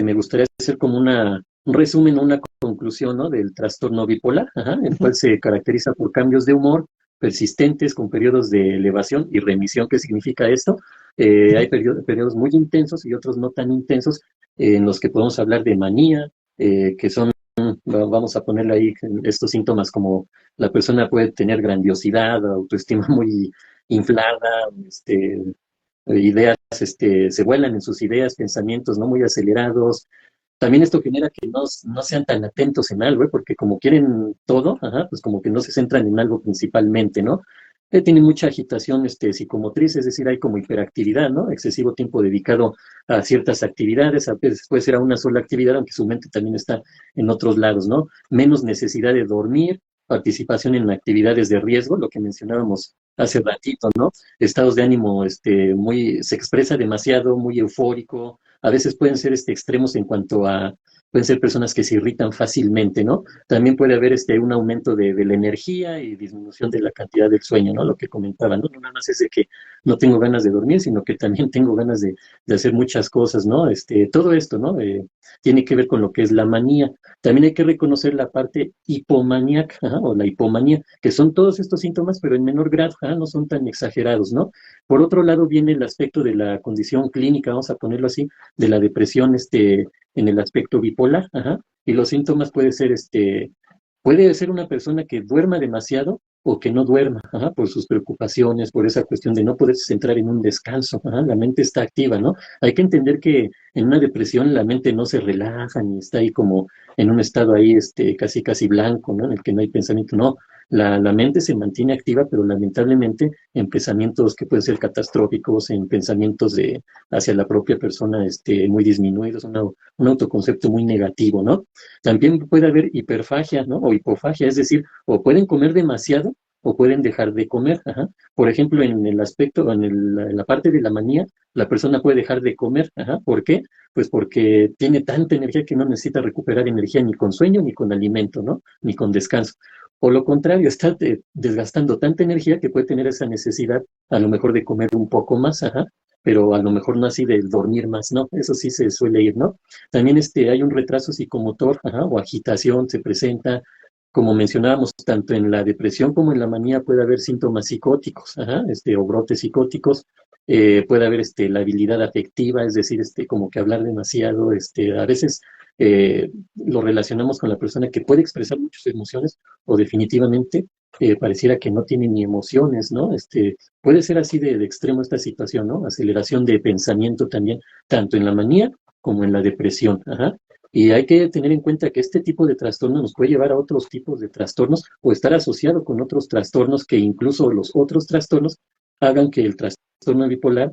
Me gustaría hacer como un resumen, una conclusión, ¿no? Del trastorno bipolar, ajá, el Ujú, cual se caracteriza por cambios de humor persistentes con periodos de elevación y remisión. ¿Qué significa esto? ujú. Hay periodos muy intensos y otros no tan intensos, en los que podemos hablar de manía, que son, vamos a ponerle ahí estos síntomas como la persona puede tener grandiosidad, autoestima muy inflada, ideas, se vuelan en sus ideas, pensamientos no muy acelerados. También esto genera que no sean tan atentos en algo, ¿eh? Porque como quieren todo, ajá, pues como que no se centran en algo principalmente, ¿no? Tienen mucha agitación psicomotriz, es decir, hay como hiperactividad, ¿no? Excesivo tiempo dedicado a ciertas actividades, a veces puede ser a una sola actividad, aunque su mente también está en otros lados, ¿no? Menos necesidad de dormir, participación en actividades de riesgo, lo que mencionábamos hace ratito, ¿no? Estados de ánimo, se expresa demasiado, muy eufórico, a veces pueden ser extremos en cuanto a, pueden ser personas que se irritan fácilmente, ¿no? También puede haber un aumento de la energía y disminución de la cantidad del sueño, ¿no? Lo que comentaba, ¿no? No nada más es de que no tengo ganas de dormir, sino que también tengo ganas de hacer muchas cosas, ¿no? Todo esto, ¿no? Tiene que ver con lo que es la manía. También hay que reconocer la parte hipomaníaca, ajá, o la hipomanía, que son todos estos síntomas, pero en menor grado, ajá, no son tan exagerados, ¿no? Por otro lado viene el aspecto de la condición clínica, vamos a ponerlo así, de la depresión, en el aspecto bipolar, ajá, y los síntomas puede ser una persona que duerma demasiado o que no duerma, ajá, por sus preocupaciones, por esa cuestión de no poderse centrar en un descanso, ajá, la mente está activa, ¿no? Hay que entender que en una depresión la mente no se relaja ni está ahí como en un estado ahí, casi casi blanco, ¿no? En el que no hay pensamiento, no. La mente se mantiene activa, pero lamentablemente en pensamientos que pueden ser catastróficos, en pensamientos hacia la propia persona, muy disminuidos, un autoconcepto muy negativo, ¿no? También puede haber hiperfagia, ¿no? O hipofagia, es decir, o pueden comer demasiado o pueden dejar de comer. Ajá. Por ejemplo, en el aspecto, en la parte de la manía, la persona puede dejar de comer. Ajá. ¿Por qué? Pues porque tiene tanta energía que no necesita recuperar energía ni con sueño ni con alimento, ¿no? Ni con descanso. O lo contrario, está desgastando tanta energía que puede tener esa necesidad a lo mejor de comer un poco más, ajá, pero a lo mejor no así de dormir más, ¿no? Eso sí se suele ir, ¿no? También hay un retraso psicomotor, ajá, o agitación se presenta, como mencionábamos, tanto en la depresión como en la manía puede haber síntomas psicóticos, ajá, o brotes psicóticos, puede haber la habilidad afectiva, es decir, como que hablar demasiado, a veces lo relacionamos con la persona que puede expresar muchas emociones o definitivamente pareciera que no tiene ni emociones, ¿no? Puede ser así de extremo esta situación, ¿no? Aceleración de pensamiento también, tanto en la manía como en la depresión. Ajá. Y hay que tener en cuenta que este tipo de trastorno nos puede llevar a otros tipos de trastornos o estar asociado con otros trastornos que incluso los otros trastornos hagan que el trastorno bipolar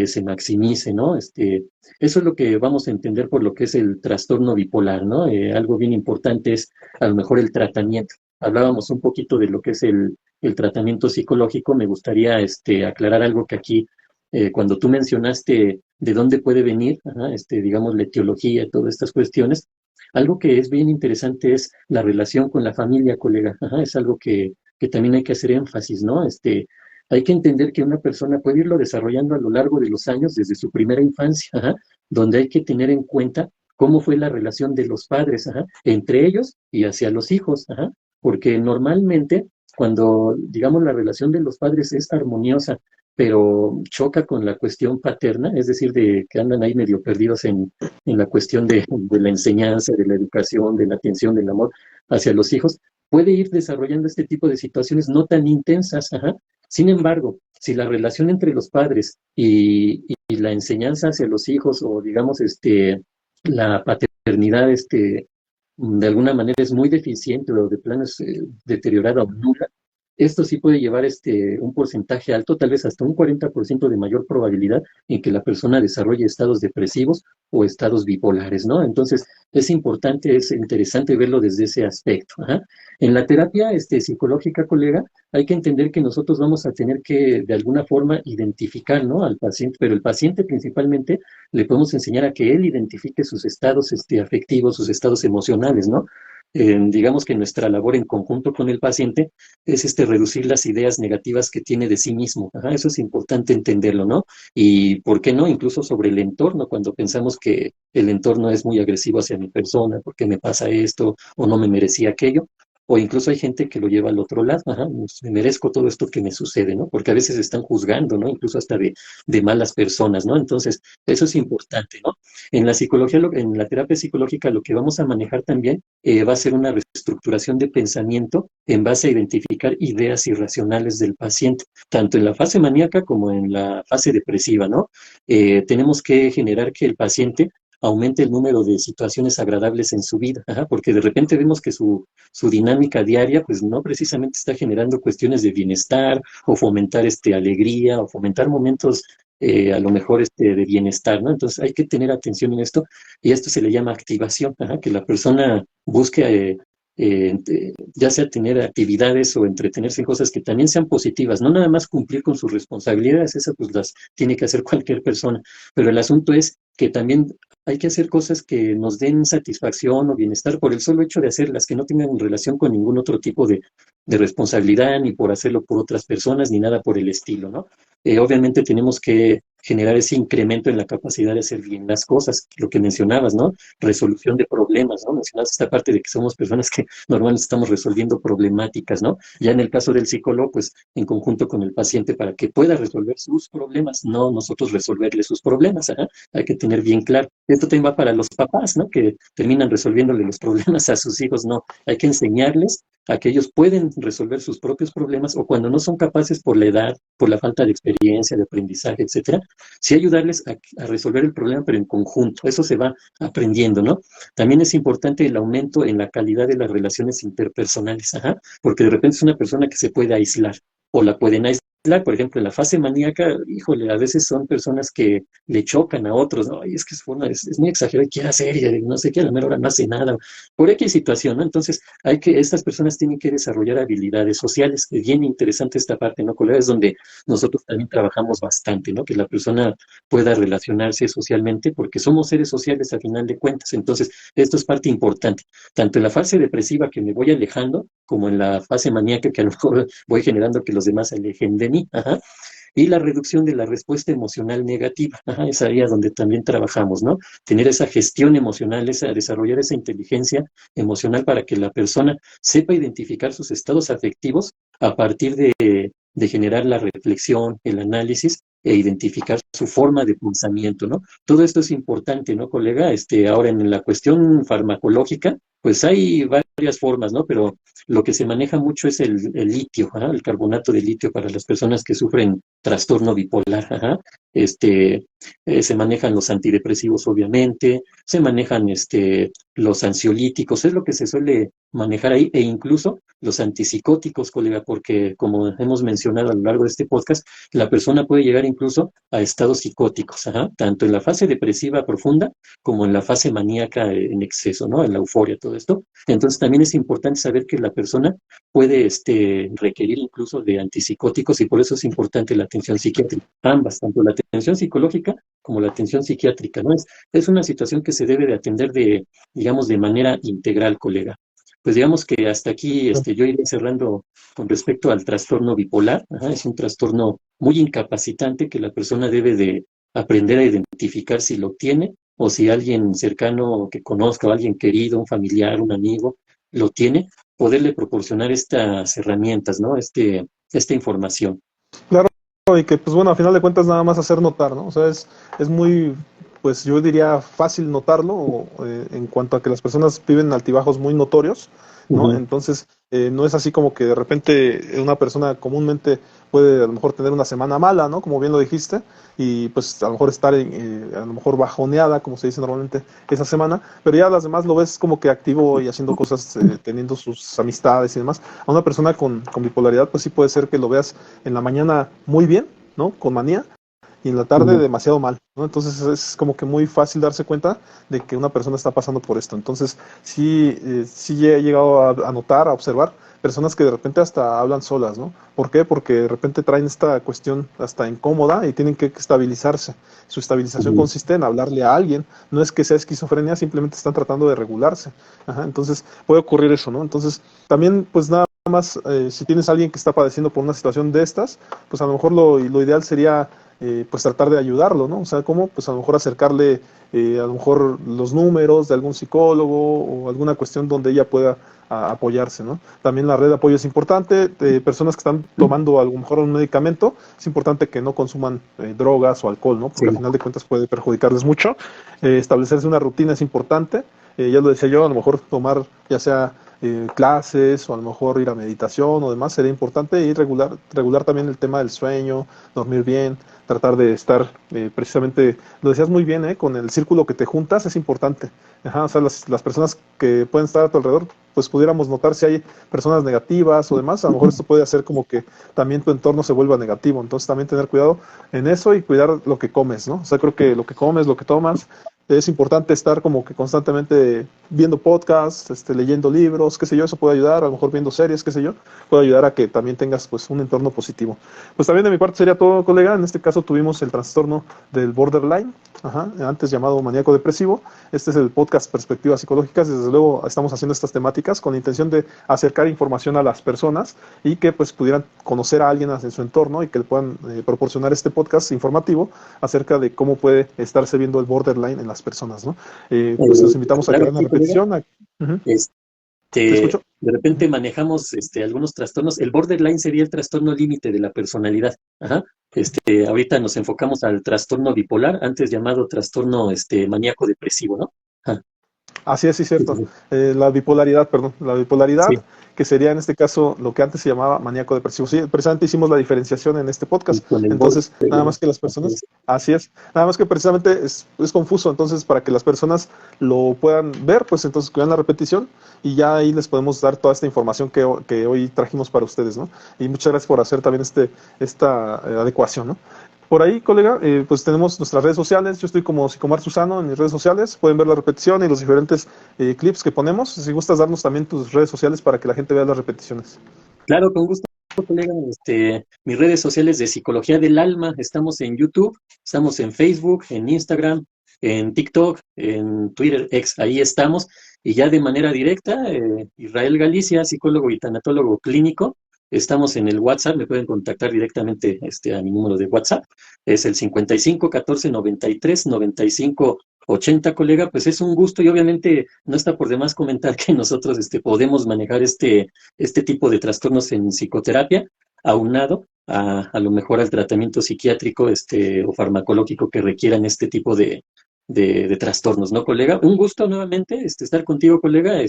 se maximice, ¿no? Eso es lo que vamos a entender por lo que es el trastorno bipolar, ¿no? Algo bien importante es a lo mejor el tratamiento. Hablábamos un poquito de lo que es el tratamiento psicológico. Me gustaría aclarar algo que aquí, cuando tú mencionaste de dónde puede venir, ajá, digamos, la etiología, todas estas cuestiones, algo que es bien interesante es la relación con la familia, colega. Ajá, es algo que también hay que hacer énfasis, ¿no? Hay que entender que una persona puede irlo desarrollando a lo largo de los años, desde su primera infancia, ajá, donde hay que tener en cuenta cómo fue la relación de los padres, ajá, entre ellos y hacia los hijos, ajá, porque normalmente cuando, digamos, la relación de los padres es armoniosa, pero choca con la cuestión paterna, es decir, de que andan ahí medio perdidos en la cuestión de la enseñanza, de la educación, de la atención, del amor hacia los hijos, puede ir desarrollando este tipo de situaciones no tan intensas. Ajá. Sin embargo, si la relación entre los padres y la enseñanza hacia los hijos, o digamos, la paternidad, de alguna manera es muy deficiente o de plano es deteriorada o nula, esto sí puede llevar un porcentaje alto, tal vez hasta un 40% de mayor probabilidad en que la persona desarrolle estados depresivos o estados bipolares, ¿no? Entonces, es importante, es interesante verlo desde ese aspecto. Ajá. En la terapia psicológica, colega, hay que entender que nosotros vamos a tener que, de alguna forma, identificar, ¿no? Al paciente, pero el paciente principalmente le podemos enseñar a que él identifique sus estados afectivos, sus estados emocionales, ¿no? digamos que nuestra labor en conjunto con el paciente es reducir las ideas negativas que tiene de sí mismo. Ajá, eso es importante entenderlo, ¿no? Y ¿por qué no? Incluso sobre el entorno, cuando pensamos que el entorno es muy agresivo hacia mi persona, ¿por qué me pasa esto? O no me merecía aquello. O incluso hay gente que lo lleva al otro lado, ajá, pues, me merezco todo esto que me sucede, ¿no? Porque a veces están juzgando, ¿no? Incluso hasta de malas personas, ¿no? Entonces, eso es importante, ¿no? En la psicología, en la terapia psicológica, lo que vamos a manejar también va a ser una reestructuración de pensamiento en base a identificar ideas irracionales del paciente, tanto en la fase maníaca como en la fase depresiva, ¿no? Tenemos que generar que el paciente aumente el número de situaciones agradables en su vida, ajá, porque de repente vemos que su dinámica diaria, pues no precisamente está generando cuestiones de bienestar o fomentar alegría o fomentar momentos a lo mejor de bienestar, ¿no? Entonces hay que tener atención en esto y esto se le llama activación, ajá, que la persona busque ya sea tener actividades o entretenerse en cosas que también sean positivas, no nada más cumplir con sus responsabilidades, esas pues las tiene que hacer cualquier persona, pero el asunto es que también hay que hacer cosas que nos den satisfacción o bienestar por el solo hecho de hacerlas, que no tengan relación con ningún otro tipo de responsabilidad, ni por hacerlo por otras personas, ni nada por el estilo, ¿no? Obviamente tenemos que generar ese incremento en la capacidad de hacer bien las cosas, lo que mencionabas, ¿no? Resolución de problemas, ¿no? Mencionabas esta parte de que somos personas que normalmente estamos resolviendo problemáticas, ¿no? Ya en el caso del psicólogo, pues en conjunto con el paciente para que pueda resolver sus problemas, no nosotros resolverle sus problemas, ¿ajá? Hay que tener bien claro. Esto también va para los papás, ¿no? Que terminan resolviéndole los problemas a sus hijos, no. Hay que enseñarles a que ellos pueden resolver sus propios problemas o cuando no son capaces por la edad, por la falta de experiencia, de aprendizaje, etcétera, sí ayudarles a resolver el problema, pero en conjunto. Eso se va aprendiendo, ¿no? También es importante el aumento en la calidad de las relaciones interpersonales, ajá, porque de repente es una persona que se puede aislar o la pueden aislar. Por ejemplo, en la fase maníaca, híjole, a veces son personas que le chocan a otros, ¿no? Y es que es muy exagerado y quiere hacer y no sé qué, a la mera hora no hace nada, por X situación, ¿no? Entonces, estas personas tienen que desarrollar habilidades sociales. Es bien interesante esta parte, ¿no, colega? Es donde nosotros también trabajamos bastante, ¿no? Que la persona pueda relacionarse socialmente, porque somos seres sociales a final de cuentas. Entonces, esto es parte importante, tanto en la fase depresiva que me voy alejando, como en la fase maníaca que a lo mejor voy generando que los demás se alejen de mí, ajá. Y la reducción de la respuesta emocional negativa, ajá, es área donde también trabajamos, ¿no? Tener esa gestión emocional, desarrollar esa inteligencia emocional para que la persona sepa identificar sus estados afectivos a partir de generar la reflexión, el análisis e identificar su forma de pensamiento, ¿no? Todo esto es importante, ¿no, colega? Ahora en la cuestión farmacológica, pues hay varias formas, ¿no? Pero lo que se maneja mucho es el litio, ¿ah? El carbonato de litio para las personas que sufren trastorno bipolar, ajá. Se manejan los antidepresivos, obviamente, se manejan los ansiolíticos, es lo que se suele manejar ahí, e incluso los antipsicóticos, colega, porque como hemos mencionado a lo largo de este podcast, la persona puede llegar incluso a estados psicóticos, ajá, tanto en la fase depresiva profunda como en la fase maníaca en exceso, ¿no? En la euforia, todo esto. Entonces también es importante saber que la persona puede requerir incluso de antipsicóticos y por eso es importante la atención psiquiátrica. Ambas, tanto la atención psicológica como la atención psiquiátrica, ¿no? Es una situación que se debe de atender digamos, de manera integral, colega. Pues digamos que hasta aquí yo iré cerrando con respecto al trastorno bipolar. Ajá, es un trastorno muy incapacitante que la persona debe de aprender a identificar si lo tiene o si alguien cercano que conozca o alguien querido, un familiar, un amigo, lo tiene, poderle proporcionar estas herramientas, ¿no? Esta información. Claro, y que pues bueno, a final de cuentas nada más hacer notar, ¿no? O sea, es muy, pues yo diría fácil notarlo en cuanto a que las personas viven altibajos muy notorios, ¿no? Ujú. Entonces, no es así como que de repente una persona comúnmente puede a lo mejor tener una semana mala, ¿no? Como bien lo dijiste, y pues a lo mejor estar a lo mejor bajoneada, como se dice normalmente, esa semana, pero ya las demás lo ves como que activo y haciendo cosas, teniendo sus amistades y demás. A una persona con bipolaridad, pues sí puede ser que lo veas en la mañana muy bien, ¿no? Con manía, y en la tarde demasiado mal, ¿no? Entonces es como que muy fácil darse cuenta de que una persona está pasando por esto. Entonces sí he llegado a notar, a observar personas que de repente hasta hablan solas, ¿no? ¿Por qué? Porque de repente traen esta cuestión hasta incómoda y tienen que estabilizarse. Su estabilización consiste en hablarle a alguien, no es que sea esquizofrenia, simplemente están tratando de regularse. Ajá, entonces puede ocurrir eso, ¿no? Entonces también pues nada más, si tienes a alguien que está padeciendo por una situación de estas, pues a lo mejor lo ideal sería pues tratar de ayudarlo, ¿no? O sea, ¿cómo? Pues a lo mejor acercarle a lo mejor los números de algún psicólogo o alguna cuestión donde ella pueda apoyarse, ¿no? También la red de apoyo es importante, personas que están tomando a lo mejor un medicamento, es importante que no consuman drogas o alcohol, ¿no? Porque al final de cuentas puede perjudicarles mucho. Establecerse una rutina es importante, ya lo decía yo, a lo mejor tomar ya sea clases o a lo mejor ir a meditación o demás sería importante y regular también el tema del sueño, dormir bien, tratar de estar precisamente, lo decías muy bien, con el círculo que te juntas es importante. Ajá, o sea, las personas que pueden estar a tu alrededor, pues pudiéramos notar si hay personas negativas o demás, a lo mejor esto puede hacer como que también tu entorno se vuelva negativo, entonces también tener cuidado en eso y cuidar lo que comes, ¿no? O sea, creo que lo que comes, lo que tomas, es importante estar como que constantemente viendo podcasts, leyendo libros, qué sé yo, eso puede ayudar, a lo mejor viendo series, qué sé yo, puede ayudar a que también tengas pues un entorno positivo. Pues también de mi parte sería todo, colega. En este caso tuvimos el trastorno del borderline, ajá, antes llamado maníaco depresivo. Este es el podcast Perspectivas Psicológicas. Desde luego estamos haciendo estas temáticas con la intención de acercar información a las personas y que pues pudieran conocer a alguien en su entorno y que le puedan proporcionar este podcast informativo acerca de cómo puede estarse viendo el borderline en las personas, ¿no? Pues los invitamos a que Claro, hagan la sí, colega. repetición. Ujú. Te Este, escucho. de repente manejamos algunos trastornos. El borderline sería el trastorno límite de la personalidad. Ajá. Ahorita nos enfocamos al trastorno bipolar, antes llamado trastorno maníaco depresivo, ¿no? Ajá. Así es, sí, Sí, cierto. sí, La bipolaridad, perdón. La bipolaridad, sí. que sería en este caso lo que antes se llamaba maníaco depresivo. Sí, precisamente hicimos la diferenciación en este Y podcast. con el Entonces, nada borderline. más que las personas, así es, nada más que precisamente es confuso. Entonces, para que las personas lo puedan ver, pues entonces que vean la repetición y ya ahí les podemos dar toda esta información que hoy trajimos para ustedes, ¿no? Y muchas gracias por hacer también esta adecuación, ¿no? Por ahí, colega, pues tenemos nuestras redes sociales. Yo estoy como Psicomar Susano en mis redes sociales. Pueden ver la repetición y los diferentes clips que ponemos. Si gustas darnos también tus redes sociales para que la gente vea las repeticiones. Claro, con gusto, colega. Mis redes sociales de Psicología del Alma, estamos en YouTube, estamos en Facebook, en Instagram, en TikTok, en Twitter, X, ahí estamos. Y ya de manera directa, Israel Galicia, psicólogo y tanatólogo clínico, estamos en el WhatsApp, me pueden contactar directamente a mi número de WhatsApp, es el 55 14 93 95 80, colega. Pues es un gusto y obviamente no está por demás comentar que nosotros podemos manejar este tipo de trastornos en psicoterapia, aunado a lo mejor al tratamiento psiquiátrico o farmacológico que requieran este tipo de trastornos, ¿no, colega? Un gusto nuevamente estar contigo, colega,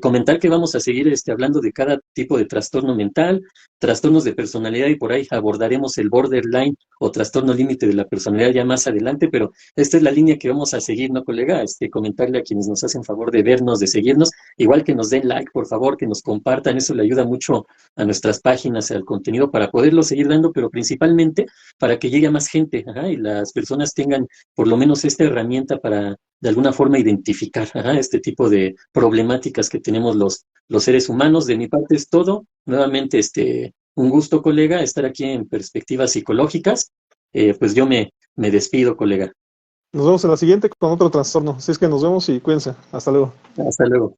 comentar que vamos a seguir hablando de cada tipo de trastorno mental, trastornos de personalidad y por ahí abordaremos el borderline o trastorno límite de la personalidad ya más adelante, pero esta es la línea que vamos a seguir, ¿no, colega? Comentarle a quienes nos hacen favor de vernos, de seguirnos, igual que nos den like, por favor, que nos compartan, eso le ayuda mucho a nuestras páginas, al contenido, para poderlo seguir dando, pero principalmente para que llegue a más gente, ajá, y las personas tengan por lo menos esta herramienta para de alguna forma identificar, ajá, este tipo de problemáticas que tenemos los seres humanos. De mi parte es todo. Nuevamente, un gusto, colega, estar aquí en Perspectivas Psicológicas. Pues yo me despido, colega. Nos vemos en la siguiente con otro trastorno. Así es que nos vemos y cuídense. Hasta luego. Hasta luego.